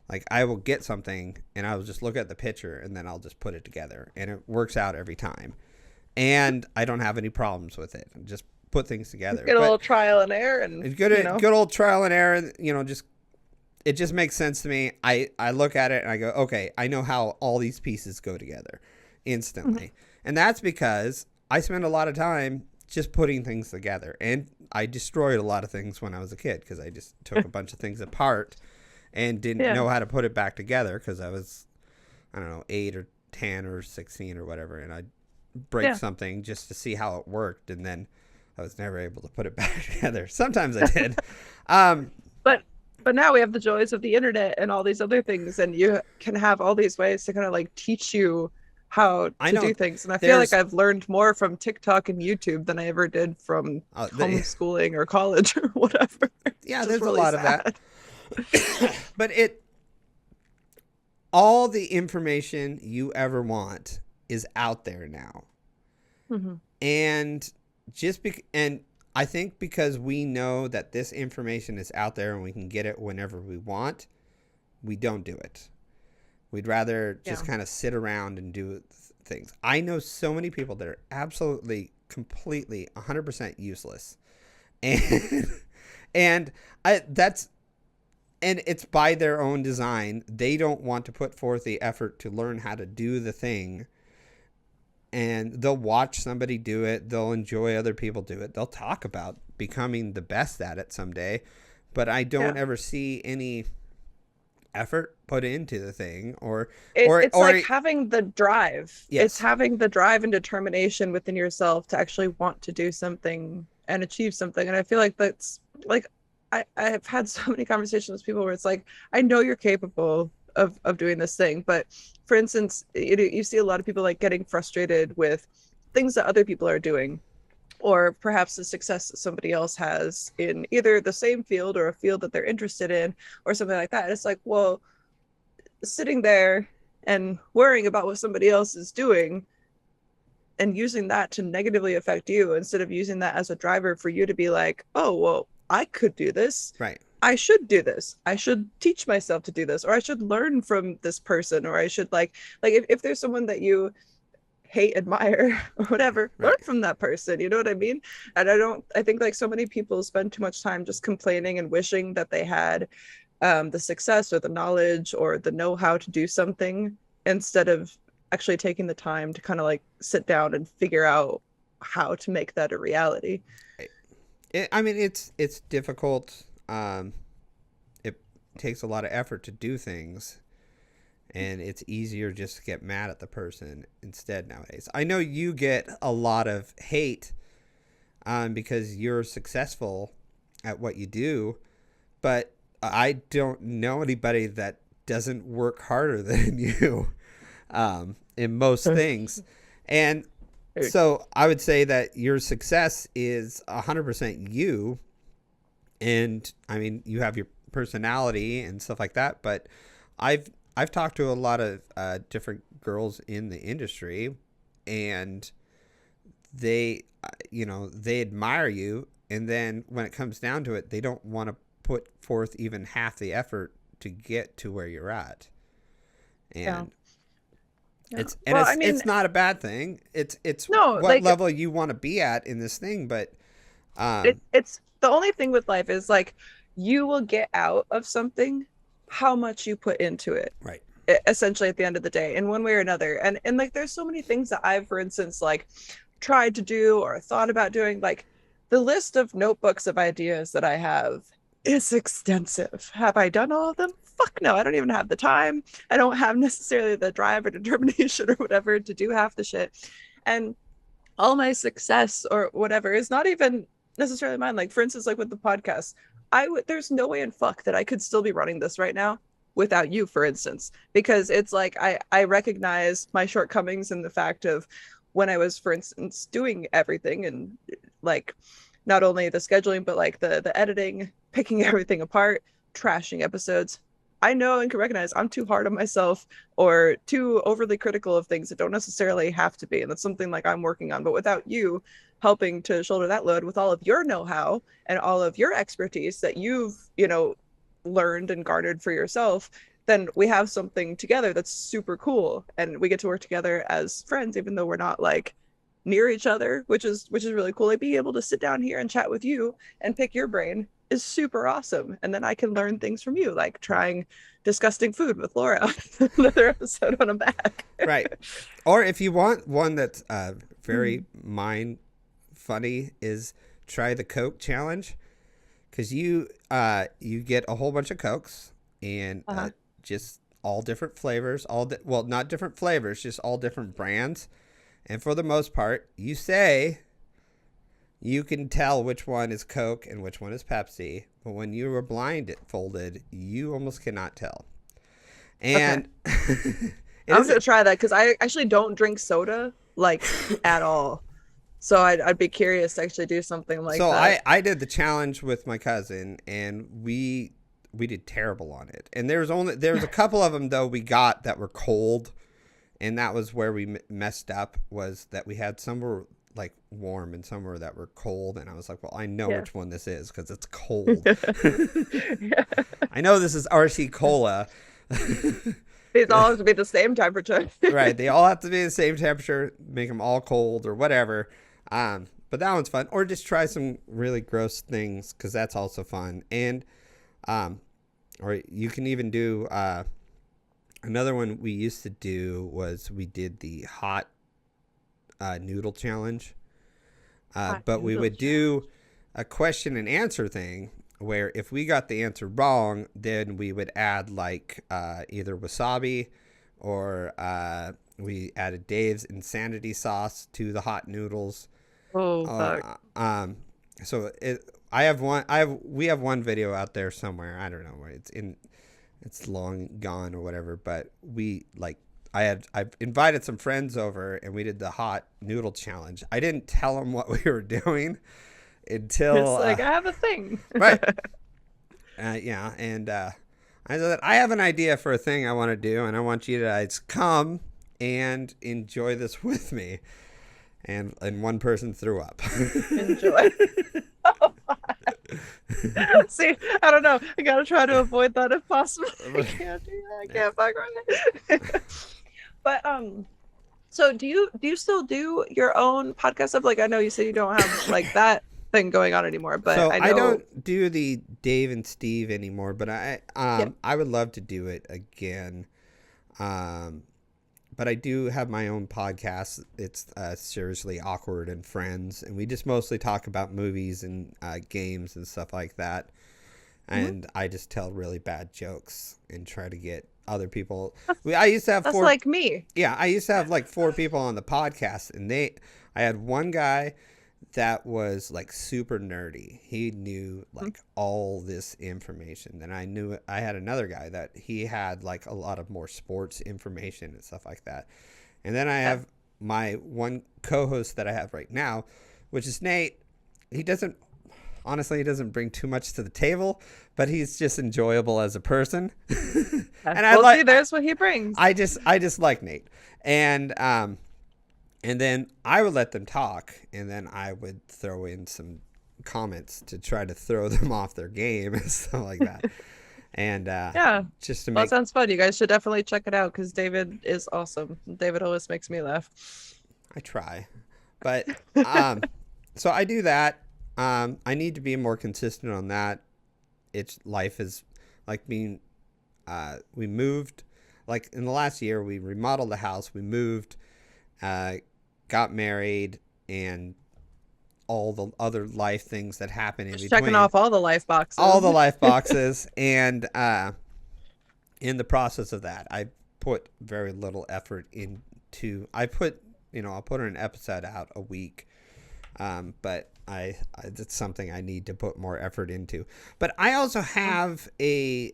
like I will get something and I will just look at the picture and then I'll just put it together and it works out every time. And I don't have any problems with it. Just put things together. Get a But little trial and error, and good old trial and error, just it just makes sense to me. I look at it and I go, okay, I know how all these pieces go together instantly. And that's because I spend a lot of time just putting things together. And I destroyed a lot of things when I was a kid because I just took a bunch of things apart and didn't know how to put it back together because I was, I don't know, 8 or 10 or 16 or whatever. And I'd break something just to see how it worked. And then I was never able to put it back together. Sometimes I did. But now we have the joys of the internet and all these other things, and you can have all these ways to kind of like teach you how to do things. And I feel like I've learned more from TikTok and YouTube than I ever did from homeschooling or college or whatever. Yeah, there's really a lot of that. But all the information you ever want is out there now. And and I think because we know that this information is out there and we can get it whenever we want, we don't do it. We'd rather just kind of sit around and do things. I know so many people that are absolutely, completely, 100% useless. And it's by their own design. They don't want to put forth the effort to learn how to do the thing. And they'll watch somebody do it. They'll enjoy other people do it. They'll talk about becoming the best at it someday. But I don't ever see any effort put into the thing. It's like having the drive. Yes. It's having the drive and determination within yourself to actually want to do something and achieve something. And I feel like that's like, I've had so many conversations with people where it's like, I know you're capable of doing this thing, but for instance, you see a lot of people like getting frustrated with things that other people are doing, or perhaps the success that somebody else has in either the same field or a field that they're interested in or something like that. And it's like, well, sitting there and worrying about what somebody else is doing and using that to negatively affect you instead of using that as a driver for you to be like, oh, well, I could do this. Right. I should do this. I should teach myself to do this, or I should learn from this person, or I should like if there's someone that you hate, admire, or whatever, learn from that person. You know what I mean? And I think like so many people spend too much time just complaining and wishing that they had the success or the knowledge or the know-how to do something instead of actually taking the time to kind of like sit down and figure out how to make that a reality. I mean, it's difficult. It takes a lot of effort to do things, and it's easier just to get mad at the person instead nowadays. I know you get a lot of hate because you're successful at what you do, but I don't know anybody that doesn't work harder than you in most things. And so I would say that your success is 100% you. And I mean, you have your personality and stuff like that, but I've talked to a lot of different girls in the industry, and they admire you, and then when it comes down to it, they don't want to put forth even half the effort to get to where you're at. And it's not a bad thing. It's what level you want to be at in this thing, but it's the only thing with life is like you will get out of something how much you put into it, right? Essentially at the end of the day, in one way or another. And like there's so many things that I've, for instance, like tried to do or thought about doing. Like the list of notebooks of ideas that I have is extensive. Have I done all of them? Fuck no, I don't even have the time. I don't have necessarily the drive or determination or whatever to do half the shit. And all my success or whatever is not even necessarily mine. Like for instance, like with the podcast, there's no way in fuck that I could still be running this right now without you, for instance, because it's like I recognize my shortcomings in the fact of when I was, for instance, doing everything and like not only the scheduling but like the editing, picking everything apart, trashing episodes. I know and can recognize I'm too hard on myself or too overly critical of things that don't necessarily have to be. And that's something like I'm working on. But without you helping to shoulder that load with all of your know-how and all of your expertise that you've, learned and garnered for yourself, then we have something together that's super cool. And we get to work together as friends, even though we're not like near each other, which is really cool. Like being able to sit down here and chat with you and pick your brain is super awesome. And then I can learn things from you, like trying disgusting food with Laura. Another episode on a back. Right. Or if you want one that's very mind funny, is try the Coke challenge, because you get a whole bunch of Cokes and just all different flavors, well, not different flavors, just all different brands. And for the most part, you say you can tell which one is Coke and which one is Pepsi. But when you were blindfolded, you almost cannot tell. And I'm going to try that because I actually don't drink soda like at all. So I'd be curious to actually do something like that. So I did the challenge with my cousin, and we did terrible on it. And there was a couple of them, though, we got that were cold. And that was where we messed up, was that we had some were like warm and some were that were cold. And I was like, well, I know which one this is because it's cold. I know this is RC Cola. These all have to be the same temperature. Right. They all have to be the same temperature, make them all cold or whatever. But that one's fun. Or just try some really gross things, because that's also fun. And or you can even do another one we used to do was we did the hot noodle challenge. But we would do a question and answer thing where if we got the answer wrong, then we would add like either wasabi or we added Dave's insanity sauce to the hot noodles. Oh, fuck. So we have one video out there somewhere. I don't know where it's long gone or whatever, but I've invited some friends over and we did the hot noodle challenge. I didn't tell them what we were doing until it's like I have a thing. Right. Yeah. And I said, I have an idea for a thing I want to do, and I want you to guys come and enjoy this with me. And one person threw up. Enjoy. Oh, see, I don't know. I gotta try to avoid that if possible. I can't do that. I can't fuck right. But so do you still do your own podcast stuff? Like I know you said you don't have like that thing going on anymore, but so I know I don't do the Dave and Steve anymore, but I would love to do it again. But I do have my own podcast. It's Seriously Awkward and Friends, and we just mostly talk about movies and games and stuff like that. And I just tell really bad jokes and try to get other people. I used to have that's like me. Yeah, I used to have like 4 people on the podcast, and I had one guy that was like super nerdy. He knew like all this information. Then I had another guy that he had like a lot of more sports information and stuff like that. And then I have my one co-host that I have right now, which is Nate. He doesn't bring too much to the table, but he's just enjoyable as a person. And there's what he brings. I just like Nate. And then I would let them talk, and then I would throw in some comments to try to throw them off their game and stuff like that. And just to make that sounds fun. You guys should definitely check it out because David is awesome. David always makes me laugh. I try, but so I do that. I need to be more consistent on that. Life is like being. We moved, like in the last year, we remodeled the house. We moved. Got married, and all the other life things that happen in between. Checking off all the life boxes. All the life boxes. And in the process of that, I put very little effort into. I'll put an episode out a week, but it's something I need to put more effort into. But I also have a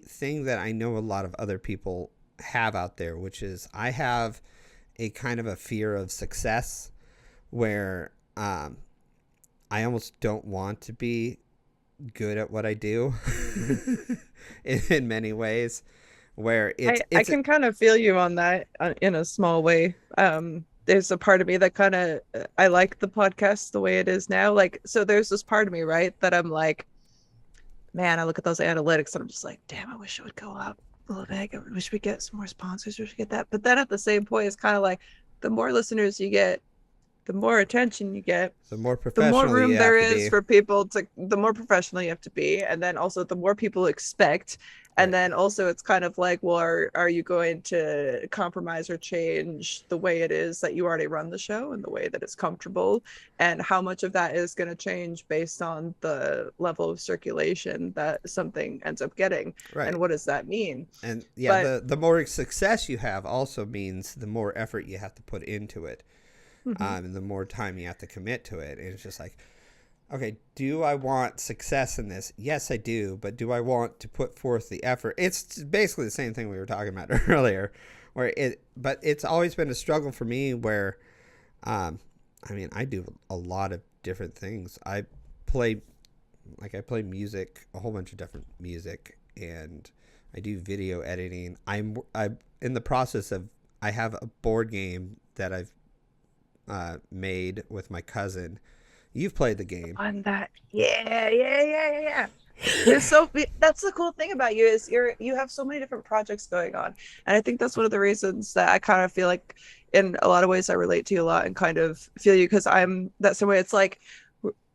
thing that I know a lot of other people have out there, which is I have a kind of a fear of success where I almost don't want to be good at what I do. in many ways, where I can kind of feel you on that in a small way. There's a part of me that kind of I like the podcast the way it is now. Like, so there's this part of me, right, that I'm like, man, I look at those analytics and I'm just like, damn, I wish it would go up a little bit. I wish we get some more sponsors. We should get that. But then at the same point, it's kind of like the more listeners you get, the more attention you get, the more the more professional room you there have to is be. for people to, the more professional you have to be. And then also the more people expect. And Right. then also it's kind of like, well, are you going to compromise or change the way it is that you already run the show and the way that it's comfortable? And how much of that is going to change based on the level of circulation that something ends up getting? Right. And what does that mean? And yeah, But the more success you have also means the more effort you have to put into it. And the more time you have to commit to it. And it's just like, okay, do I want success in this? Yes, I do. But do I want to put forth the effort? It's basically the same thing we were talking about earlier, but it's always been a struggle for me where, I mean, I do a lot of different things. I play music, a whole bunch of different music, and I do video editing. I'm in the process of, I have a board game that I've made with my cousin. You've played the game. on that, yeah. It's so that's the cool thing about you is you have so many different projects going on, and I think that's one of the reasons that I kind of feel like in a lot of ways I relate to you a lot and kind of feel you, because I'm that same way. It's like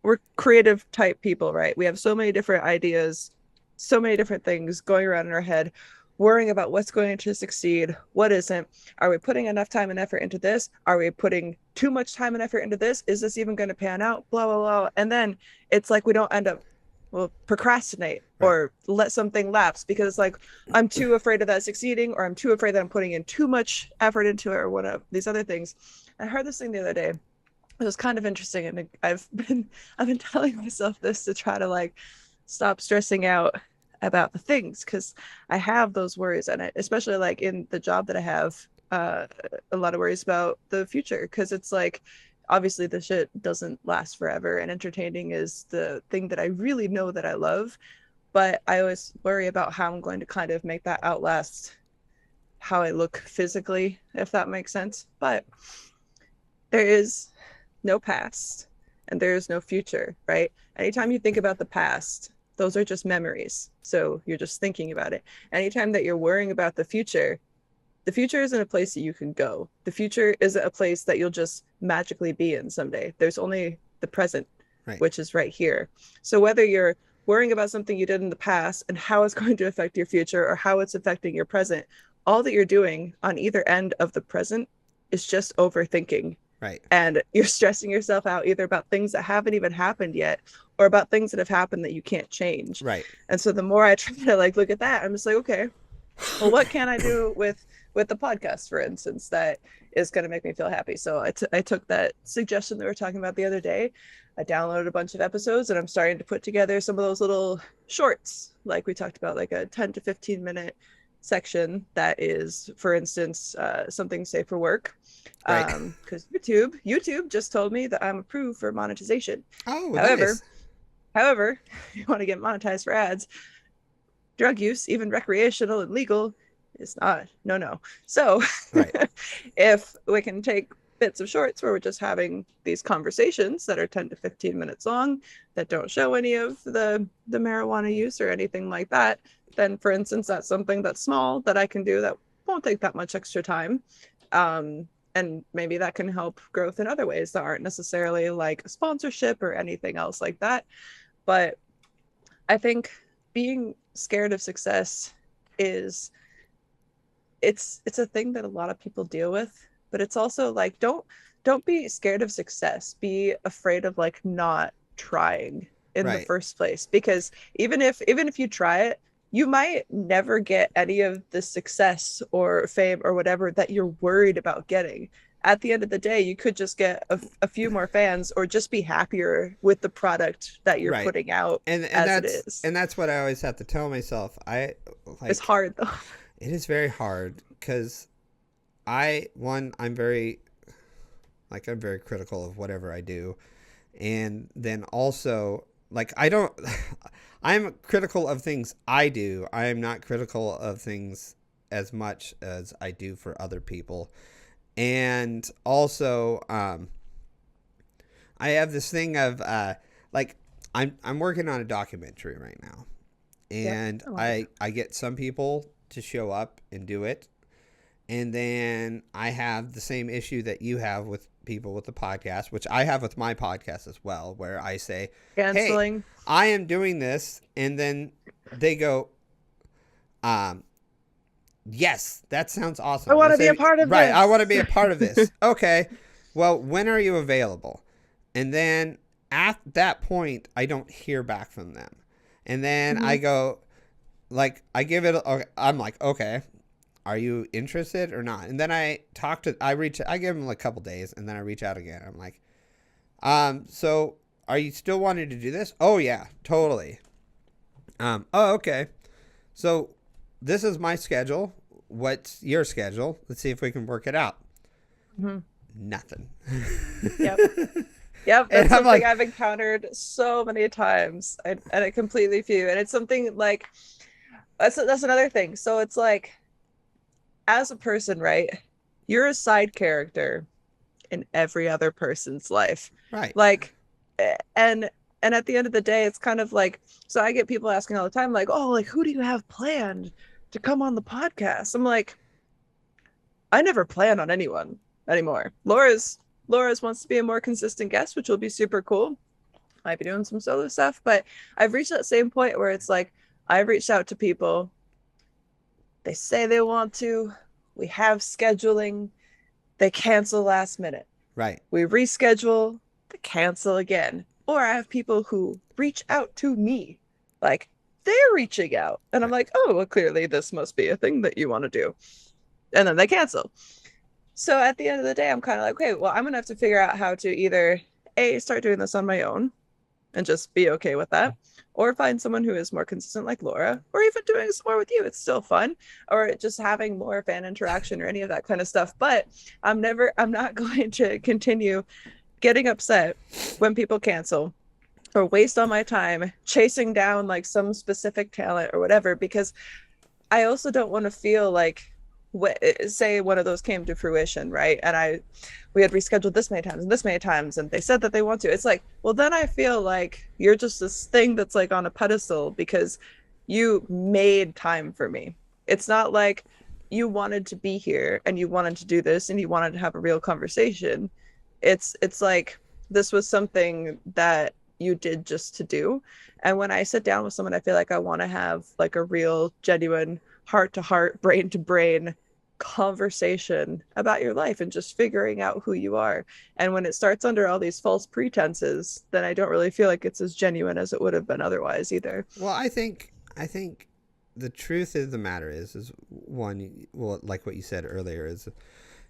we're creative type people, right? We have so many different ideas, so many different things going around in our head, worrying about what's going to succeed, what isn't. Are we putting enough time and effort into this? Are we putting too much time and effort into this? Is this even going to pan out? Blah, blah, blah. And then it's like we don't end up, well, procrastinate Right. or let something lapse because it's like I'm too afraid of that succeeding, or I'm too afraid that I'm putting in too much effort into it, or one of these other things. I heard this thing the other day. It was kind of interesting, and I've been telling myself this to try to like stop stressing out about the things, because I have those worries, and especially like in the job that I have, a lot of worries about the future, because it's like obviously the shit doesn't last forever, and entertaining is the thing that I really know that I love, but I always worry about how I'm going to kind of make that outlast how I look physically, if that makes sense. But there is no past and there is no future, right? Anytime you think about the past, those are just memories. So you're just thinking about it. Anytime that you're worrying about the future isn't a place that you can go. The future isn't a place that you'll just magically be in someday. There's only the present, Right. which is right here. So whether you're worrying about something you did in the past and how it's going to affect your future, or how it's affecting your present, all that you're doing on either end of the present is just overthinking. Right. And you're stressing yourself out either about things that haven't even happened yet, or about things that have happened that you can't change. Right. And so the more I try to like look at that, I'm just like, okay, well, what can I do with the podcast, for instance, that is going to make me feel happy? So I took that suggestion that we were talking about the other day. I downloaded a bunch of episodes, and I'm starting to put together some of those little shorts, like we talked about, like a 10 to 15 minute section that is, for instance, something safe for work. Right. Because YouTube just told me that I'm approved for monetization. Oh, However, nice. however, if you want to get monetized for ads, drug use, even recreational and legal, is not no. So Right. if we can take bits of shorts where we're just having these conversations that are 10 to 15 minutes long, that don't show any of the marijuana use or anything like that, then for instance, that's something that's small that I can do that won't take that much extra time. And maybe that can help growth in other ways that aren't necessarily like a sponsorship or anything else like that. But I think being scared of success is it's a thing that a lot of people deal with, but it's also like don't be scared of success. Be afraid of like not trying in the Right. first place, because even if you try it, you might never get any of the success or fame or whatever that you're worried about getting. At the end of the day, you could just get a few more fans, or just be happier with the product that you're Right. putting out And as it that's is. and that's what I always have to tell myself. It's hard though. It is very hard because I'm very critical of whatever I do, and then also like I I'm critical of things I do. I am not critical of things as much as I do for other people. And also, I have this thing of like I'm working on a documentary right now, and I get some people to show up and do it, and then I have the same issue that you have with people with the podcast, which I have with my podcast as well, where I say, canceling. "Hey, I am doing this," and then they go, "Yes, that sounds awesome. I want to be a part of this. Right, I want to be a part of this." Okay, well, when are you available? And then at that point, I don't hear back from them. And then I go, like, I give it, I'm like, okay, are you interested or not? And then I give them like a couple days, and then I reach out again. I'm like, so are you still wanting to do this? Oh, yeah, totally. Oh, okay. So this is my schedule. What's your schedule? Let's see if we can work it out. Nothing. Yep. Yep, that's something I've encountered so many times, and I completely feel. And it's something like that's another thing. So it's like, as a person, right? You're a side character in every other person's life, right? Like, and at the end of the day, it's kind of like, so I get people asking all the time, like, oh, like, who do you have planned to come on the podcast? I'm like, I never plan on anyone anymore. Laura's wants to be a more consistent guest, which will be super cool. Might be doing some solo stuff, but I've reached that same point where it's like, I've reached out to people. They say they want to. We have scheduling. They cancel last minute. Right. We reschedule. They cancel again. Or I have people who reach out to me. Like, they're reaching out. And I'm like, oh, well, clearly this must be a thing that you want to do. And then they cancel. So at the end of the day, I'm kind of like, okay, well, I'm going to have to figure out how to either A, start doing this on my own and just be okay with that, or find someone who is more consistent like Laura, or even doing some more with you. It's still fun, or just having more fan interaction or any of that kind of stuff. But I'm not going to continue getting upset when people cancel or waste all my time chasing down like some specific talent or whatever, because I also don't want to feel like, say one of those came to fruition, right? And we had rescheduled this many times and they said that they want to. It's like, well, then I feel like you're just this thing that's like on a pedestal because you made time for me. It's not like you wanted to be here and you wanted to do this and you wanted to have a real conversation. It's like this was something that you did just to do. And when I sit down with someone, I feel like I want to have like a real, genuine, heart to heart, brain to brain conversation about your life and just figuring out who you are. And when it starts under all these false pretenses, then I don't really feel like it's as genuine as it would have been otherwise either. Well, I think the truth of the matter is one, well, like what you said earlier, is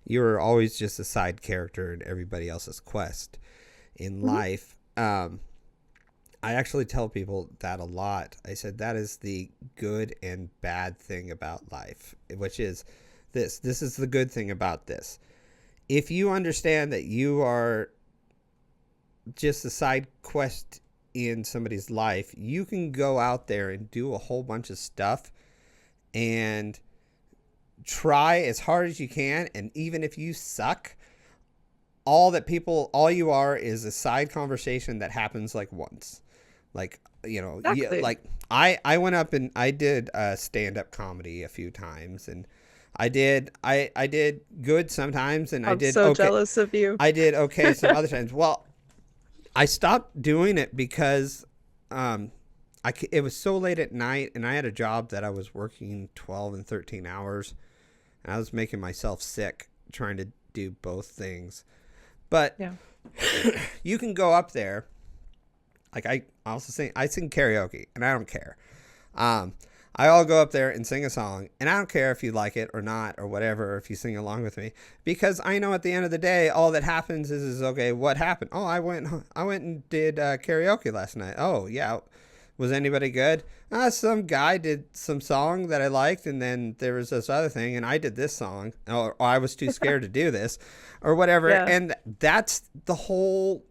you're always just a side character in everybody else's quest in life. I actually tell people that a lot. I said that is the good and bad thing about life, which is this. This is the good thing about this. If you understand that you are just a side quest in somebody's life, you can go out there and do a whole bunch of stuff and try as hard as you can. And even if you suck, all you are is a side conversation that happens like once. Like, you know, exactly. like I went up and I did stand-up comedy a few times, and I did good sometimes, and I did so okay. Jealous of you. I did okay some other times. Well, I stopped doing it because it was so late at night, and I had a job that I was working 12 and 13 hours, and I was making myself sick trying to do both things. But yeah. You can go up there. Like I sing karaoke, and I don't care. I'll go up there and sing a song, and I don't care if you like it or not or whatever, or if you sing along with me, because I know at the end of the day, all that happens is okay, what happened? Oh, I went and did karaoke last night. Oh yeah, was anybody good? Some guy did some song that I liked, and then there was this other thing, and I did this song, or I was too scared to do this, or whatever. Yeah. And that's the whole.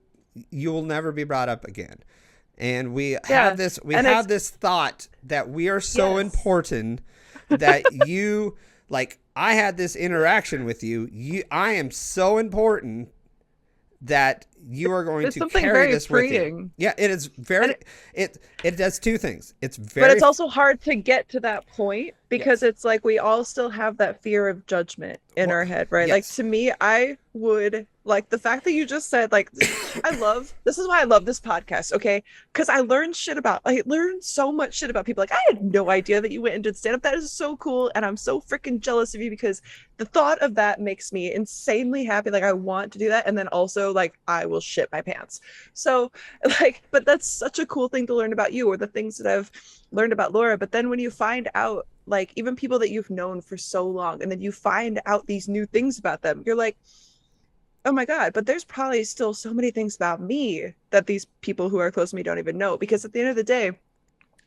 You will never be brought up again. And we Yeah. have this And it's this thought that we are so yes. important that you like I had this interaction with you. I am so important that you are going It's to something carry very this with you. freeing. Yeah, it is And very it does two things. It's but very it's also hard to get to that point because yes. it's like we all still have that fear of judgment in Well, our head, right? Like yes. to me, I would like the fact that you just said like this is why I love this podcast, okay? Because I learned so much shit about people. Like I had no idea that you went and did stand up. That is so cool, and I'm so freaking jealous of you because the thought of that makes me insanely happy. Like I want to do that, and then also like I will shit my pants. So like, but that's such a cool thing to learn about you, or the things that I've learned about Laura. But then when you find out, like even people that you've known for so long, and then you find out these new things about them, you're like, oh my God, but there's probably still so many things about me that these people who are close to me don't even know. Because at the end of the day,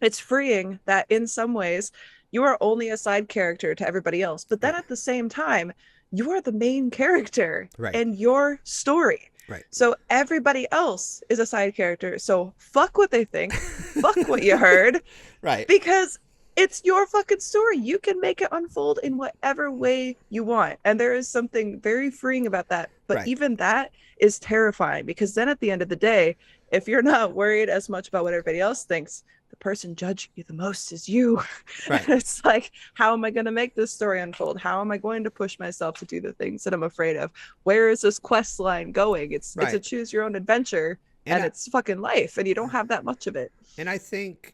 it's freeing that in some ways you are only a side character to everybody else. But then Right. at the same time, you are the main character Right. in your story. Right. So everybody else is a side character. So fuck what they think, fuck what you heard, Right. because it's your fucking story. You can make it unfold in whatever way you want. And there is something very freeing about that. But Right. even that is terrifying because then at the end of the day, if you're not worried as much about what everybody else thinks, the person judging you the most is you. Right. And it's like, how am I going to make this story unfold? How am I going to push myself to do the things that I'm afraid of? Where is this quest line going? It's a choose your own adventure, and it's fucking life, and you don't have that much of it. And I think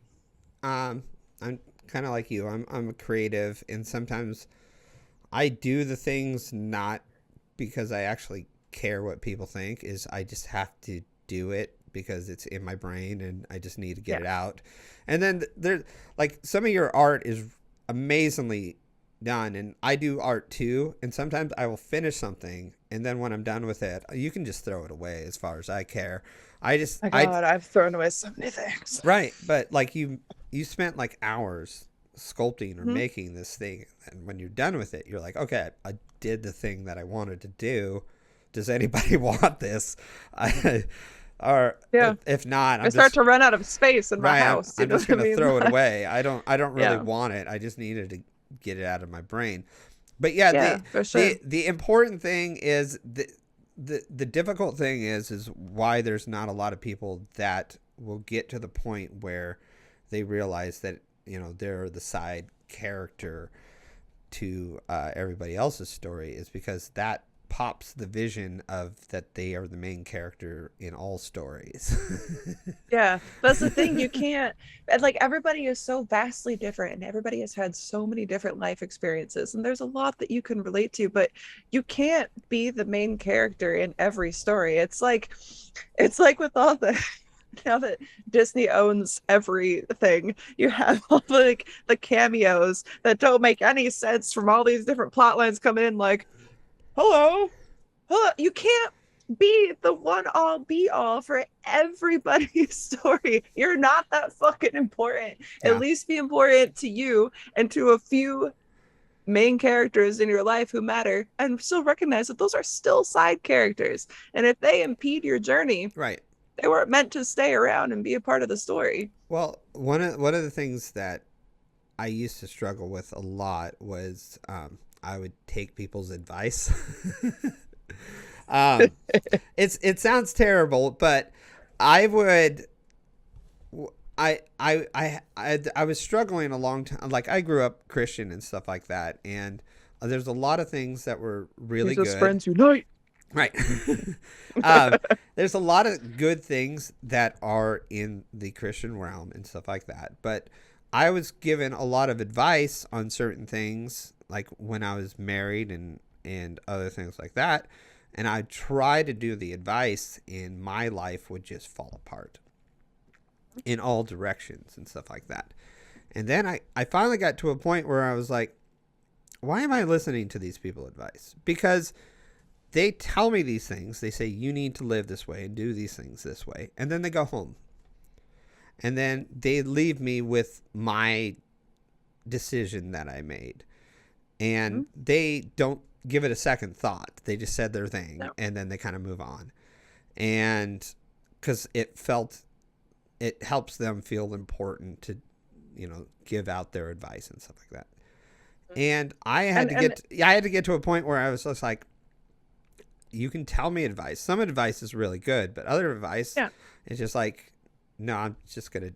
I'm kind of like you. I'm a creative, and sometimes I do the things not because I actually care what people think. Is I just have to do it because it's in my brain and I just need to get it out. And then there, like some of your art is amazingly done, and I do art too. And sometimes I will finish something, and then when I'm done with it, you can just throw it away as far as I care. My God, I've thrown away so many things. Right, but like you spent like hours sculpting or making this thing, and when you're done with it, you're like, okay, I did the thing that I wanted to do. Does anybody want this? Or if not, I start to run out of space in my house. I'm just gonna throw it away. I don't really want it. I just needed to get it out of my brain. But for sure. the important thing is the difficult thing is why there's not a lot of people that will get to the point where they realize that, you know, they're the side character to everybody else's story, is because that pops the vision of that they are the main character in all stories. Yeah, that's the thing. You can't, like, everybody is so vastly different and everybody has had so many different life experiences, and there's a lot that you can relate to, but you can't be the main character in every story. It's like with all the now that Disney owns everything, you have all like the cameos that don't make any sense from all these different plot lines coming in, like, hello. You can't be the one all be all for everybody's story. You're not that fucking important. Yeah. At least be important to you and to a few main characters in your life who matter, and still recognize that those are still side characters. And if they impede your journey, Right. they weren't meant to stay around and be a part of the story. Well, one of the things that I used to struggle with a lot was I would take people's advice. It sounds terrible, but I would. I was struggling a long time. Like, I grew up Christian and stuff like that, and there's a lot of things that were really Jesus good. Friends unite. Right. There's a lot of good things that are in the Christian realm and stuff like that, but I was given a lot of advice on certain things, like when I was married and other things like that, and I tried to do the advice, and my life would just fall apart in all directions and stuff like that. And then I finally got to a point where I was like, why am I listening to these people's advice? Because they tell me these things. They say, you need to live this way and do these things this way. And then they go home. And then they leave me with my decision that I made. And they don't give it a second thought. They just said their thing. No. And then they kind of move on. And because it felt it helps them feel important to, give out their advice and stuff like that. And I had to get to a point where I was just like, you can tell me advice. Some advice is really good, but other advice is just like, no, I'm just going to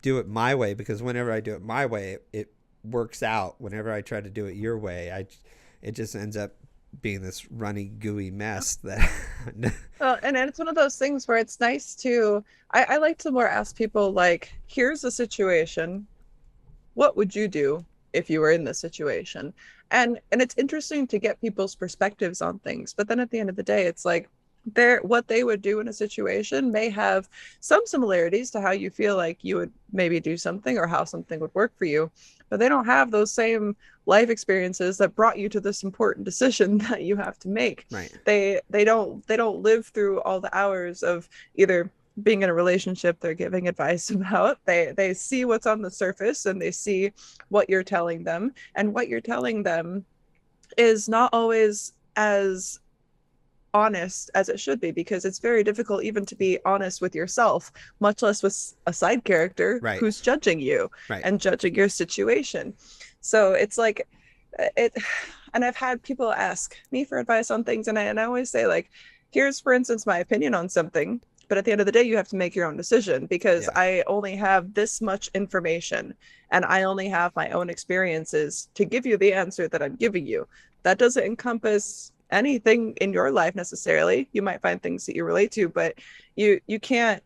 do it my way, because whenever I do it my way, it works out. Whenever I try to do it your way, it just ends up being this runny, gooey mess that. Well, and it's one of those things where it's nice to, I like to more ask people like, here's a situation. What would you do if you were in this situation? And it's interesting to get people's perspectives on things. But then at the end of the day, it's like what they would do in a situation may have some similarities to how you feel like you would maybe do something or how something would work for you. But they don't have those same life experiences that brought you to this important decision that you have to make. Right. They don't live through all the hours of either being in a relationship they're giving advice about. They see what's on the surface and they see what you're telling them, and what you're telling them is not always as honest as it should be, because it's very difficult even to be honest with yourself, much less with a side character who's judging you and judging your situation. So it's like it, and I've had people ask me for advice on things, and I always say, like, here's, for instance, my opinion on something, but at the end of the day, you have to make your own decision, because I only have this much information and I only have my own experiences to give you the answer that I'm giving you. That doesn't encompass anything in your life necessarily. You might find things that you relate to, but you can't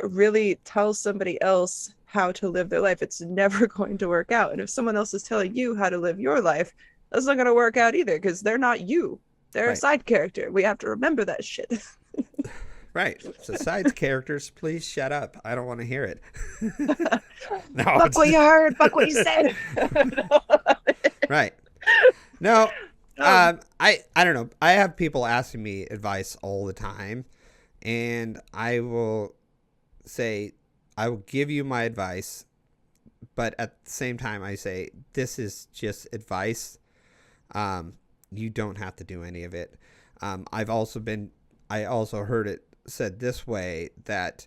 really tell somebody else how to live their life. It's never going to work out. And if someone else is telling you how to live your life, that's not going to work out either, because they're not you. They're a side character. We have to remember that shit. Right. So side characters, please shut up. I don't want to hear it. No, fuck what you heard. Fuck what you said. Right. No. I don't know. I have people asking me advice all the time, and I will say, I will give you my advice, but at the same time I say, this is just advice. You don't have to do any of it. I also heard it said this way, that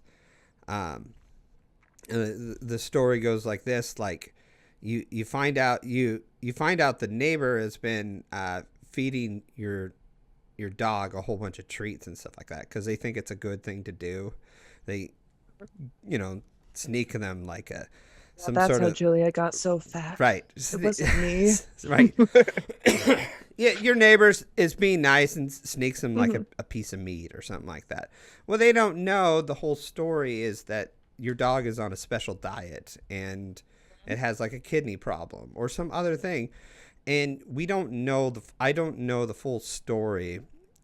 the story goes like this, like you find out the neighbor has been feeding your dog a whole bunch of treats and stuff like that, because they think it's a good thing to do. They sneak them like some that's sort how of Julia got so fat. Right. It wasn't me. Right. Yeah, your neighbors is being nice and sneaks them like a piece of meat or something like that. Well, they don't know the whole story is that your dog is on a special diet and it has like a kidney problem or some other thing. And I don't know the full story.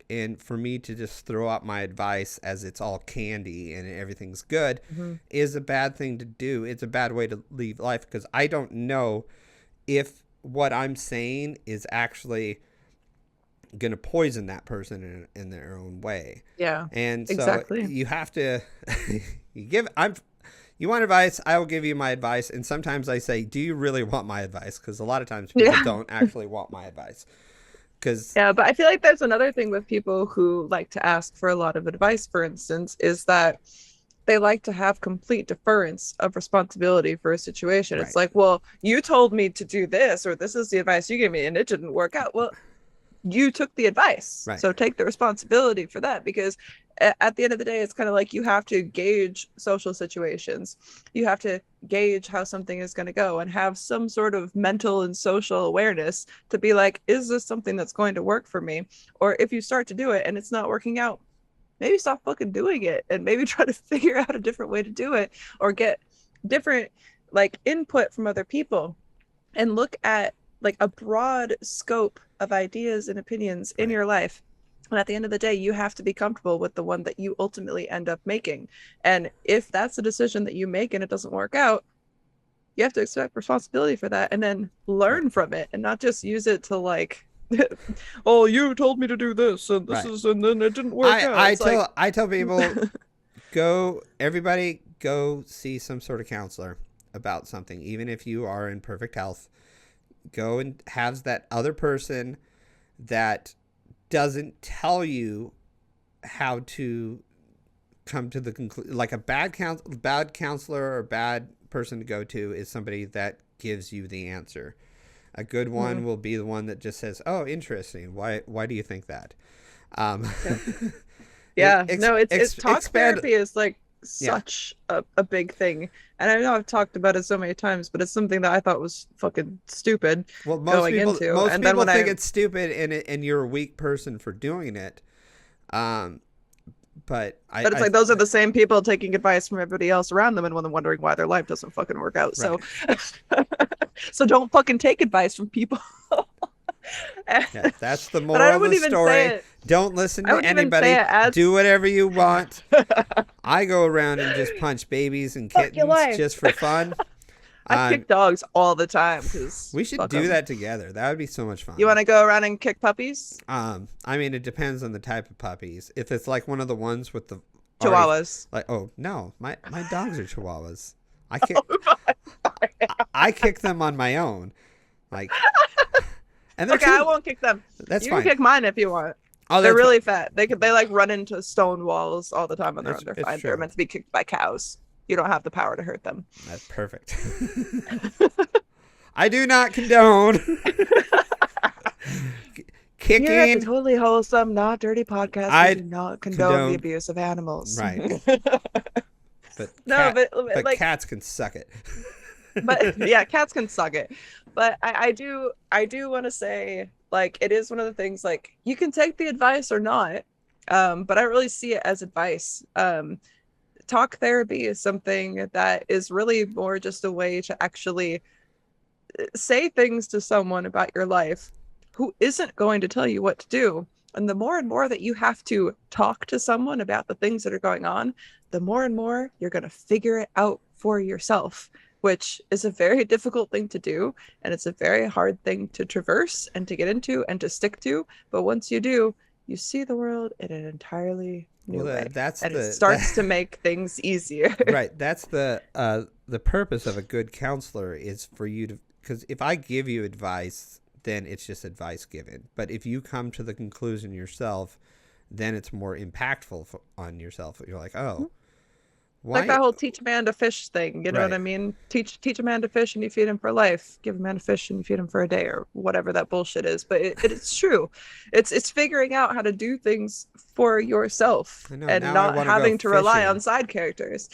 And for me to just throw out my advice as it's all candy and everything's good is a bad thing to do. It's a bad way to live life, because I don't know if what I'm saying is actually going to poison that person in their own way. Yeah. And so exactly. you have to you want advice, I will give you my advice. And sometimes I say, do you really want my advice? Because a lot of times people don't actually want my advice. Yeah, but I feel like there's another thing with people who like to ask for a lot of advice, for instance, is that they like to have complete deference of responsibility for a situation. It's like, well, you told me to do this, or this is the advice you gave me and it didn't work out. Well, you took the advice. So take the responsibility for that, because at the end of the day, it's kind of like you have to gauge social situations. You have to gauge how something is going to go and have some sort of mental and social awareness to be like, is this something that's going to work for me? Or if you start to do it and it's not working out, maybe stop fucking doing it and maybe try to figure out a different way to do it, or get different like input from other people and look at like a broad scope of ideas and opinions in your life. And at the end of the day, you have to be comfortable with the one that you ultimately end up making. And if that's a decision that you make and it doesn't work out, you have to accept responsibility for that and then learn from it, and not just use it to like, oh, you told me to do this and this is, and then it didn't work out. I tell people, everybody go see some sort of counselor about something, even if you are in perfect health. Go and have that other person that doesn't tell you how to come to the conclusion, like a bad counselor or bad person to go to is somebody that gives you the answer. A good one will be the one that just says, "Oh, interesting. Why do you think that?" Yeah. It's talk therapy is like such a big thing. And I know I've talked about it so many times, but it's something that I thought was fucking stupid Well, going into. most And people then think it's stupid, and you're a weak person for doing it. But it's like those are the same people taking advice from everybody else around them and wondering why their life doesn't fucking work out. Right. So don't fucking take advice from people. Yeah, that's the But I moral of wouldn't the even story. say it. Don't listen I to wouldn't even anybody. say it as- Do whatever you want. I go around and just punch babies and Fuck your kittens life. just for fun. I kick dogs all the time because We should do that together. That would be so much fun. You want to go around and kick puppies? I mean, it depends on the type of puppies. If it's like one of the ones with the Chihuahuas. oh no, my dogs are Chihuahuas. I kick them on my own, like. And Okay, I won't kick them. That's you fine. can kick mine if you want. Oh, they're really fat. They like run into stone walls all the time on their own. They're It's fine. true. They're meant to be kicked by cows. You don't have the power to hurt them. That's perfect. I do not condone kicking. Here at the Totally Wholesome, Not Dirty podcast, I we do not condone the abuse of animals. Right. But like cats can suck it. But yeah, cats can suck it. But I do want to say, like, it is one of the things, like, you can take the advice or not, but I really see it as advice. Talk therapy is something that is really more just a way to actually say things to someone about your life who isn't going to tell you what to do. And the more and more that you have to talk to someone about the things that are going on, the more and more you're going to figure it out for yourself, which is a very difficult thing to do. And it's a very hard thing to traverse and to get into and to stick to. But once you do, you see the world in an entirely new way. It starts to make things easier. Right. That's the purpose of a good counselor is for you to, because if I give you advice, then it's just advice given. But if you come to the conclusion yourself, then it's more impactful on yourself. You're like, oh, why? Like that whole teach a man to fish thing. You know what I mean? Teach a man to fish and you feed him for life. Give a man a fish and you feed him for a day, or whatever that bullshit is. But it's true. It's figuring out how to do things for yourself and not having to rely on side characters.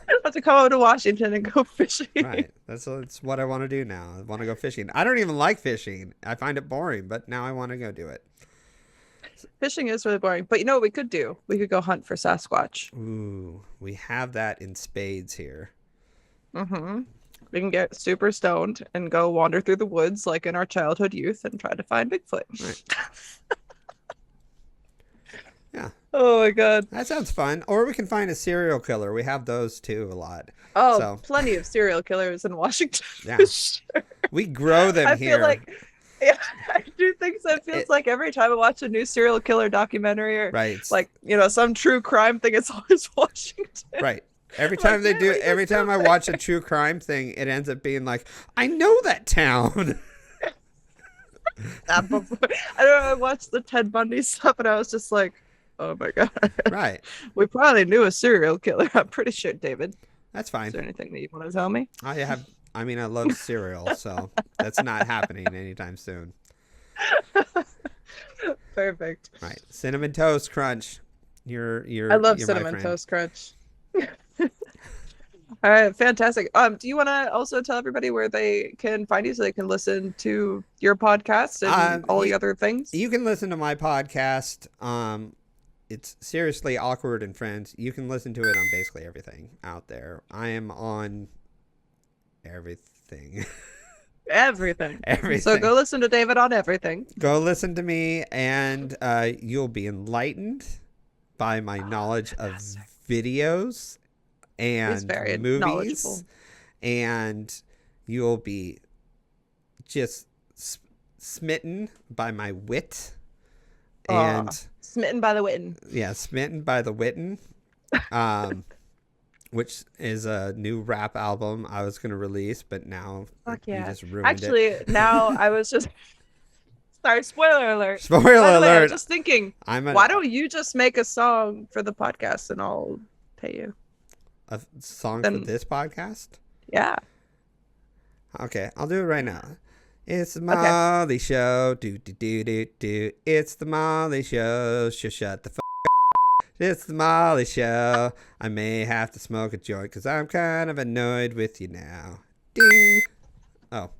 I have to come over to Washington and go fishing. Right. That's what I want to do now. I want to go fishing. I don't even like fishing. I find it boring, but now I want to go do it. Fishing is really boring. But you know what we could do? We could go hunt for Sasquatch. Ooh, we have that in spades here. Mm-hmm. We can get super stoned and go wander through the woods like in our childhood youth and try to find Bigfoot. Right. Yeah. Oh my god. That sounds fun. Or we can find a serial killer. We have those too a lot. Oh, so. Plenty of serial killers in Washington. Yeah. Sure. We grow them here. I feel like, yeah, I do think so. It feels like every time I watch a new serial killer documentary or like, you know, some true crime thing, it's always Washington. Right. Every time every time I watch a true crime thing, it ends up being like, I know that town. I don't know, I watched the Ted Bundy stuff and I was just like, oh my god. Right. We probably knew a serial killer. I'm pretty sure, David. That's fine. Is there anything that you want to tell me? I mean, I love cereal, so that's not happening anytime soon. Perfect. Right. Cinnamon Toast Crunch. I love Cinnamon Toast Crunch. All right, fantastic. Do you want to also tell everybody where they can find you so they can listen to your podcast and all the other things? You can listen to my podcast. It's Seriously Awkward and Friends. You can listen to it on basically everything out there. I am on everything. Everything. Everything. So go listen to David on everything. Go listen to me, and you'll be enlightened by my knowledge of videos and movies, and you'll be just smitten by my wit. And smitten by the witten. Yeah, smitten by the witten. Which is a new rap album I was going to release, but now you just ruined it. Actually, now I was just Sorry, spoiler alert. Spoiler By the way, I alert. was just thinking, I'm why don't you just make a song for the podcast and I'll pay you? a song Then- for this podcast? Yeah. Okay, I'll do it right now. It's the Molly Show. Do do do do do. It's the Molly Show. Shut the It's the Molly Show. I may have to smoke a joint because I'm kind of annoyed with you now. Ding. Oh.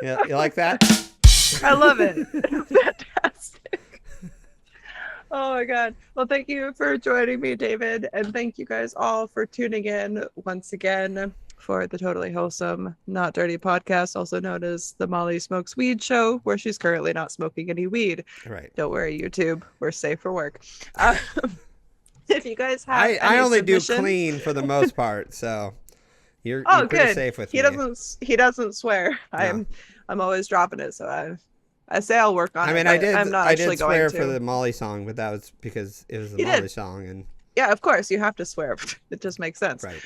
Yeah, you like that? I love it. Fantastic. Oh my God. Well, thank you for joining me, David. And thank you guys all for tuning in once again for the Totally Wholesome, Not Dirty podcast, also known as the Molly Smokes Weed Show, where she's currently not smoking any weed. Right. Don't worry, YouTube. We're safe for work. If you guys have I only do submissions- clean for the most part, so you're pretty good. safe with He me. He doesn't swear. No. I'm always dropping it, so I say I'll work on it. I mean, but I did. I'm not I actually did swear going to. for the Molly song, but that was because it was the You Molly did. song, and Yeah, of course you have to swear. It just makes sense. right.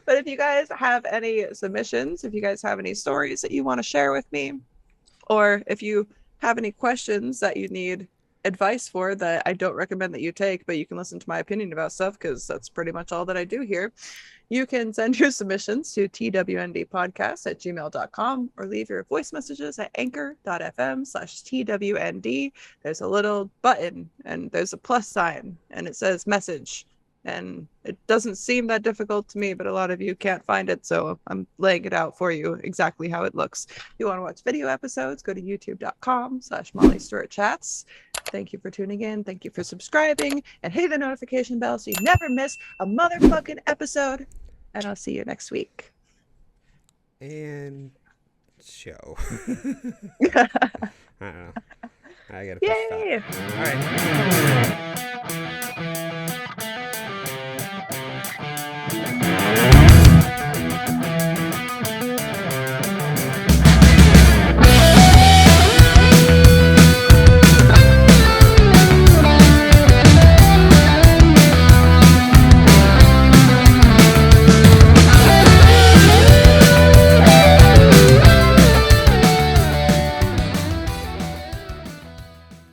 But if you guys have any submissions, if you guys have any stories that you want to share with me, or if you have any questions that you need advice for that I don't recommend that you take, but you can listen to my opinion about stuff because that's pretty much all that I do here, you can send your submissions to twndpodcast@gmail.com or leave your voice messages at anchor.fm/twnd. There's a little button and there's a plus sign and it says message. And it doesn't seem that difficult to me, but a lot of you can't find it, so I'm laying it out for you exactly how it looks. If you want to watch video episodes, go to youtube.com/Molly Stewart Chats. Thank you for tuning in. Thank you for subscribing. And hit the notification bell so you never miss a motherfucking episode. And I'll see you next week. And show. I don't know. I gotta push stop. Yay! All right.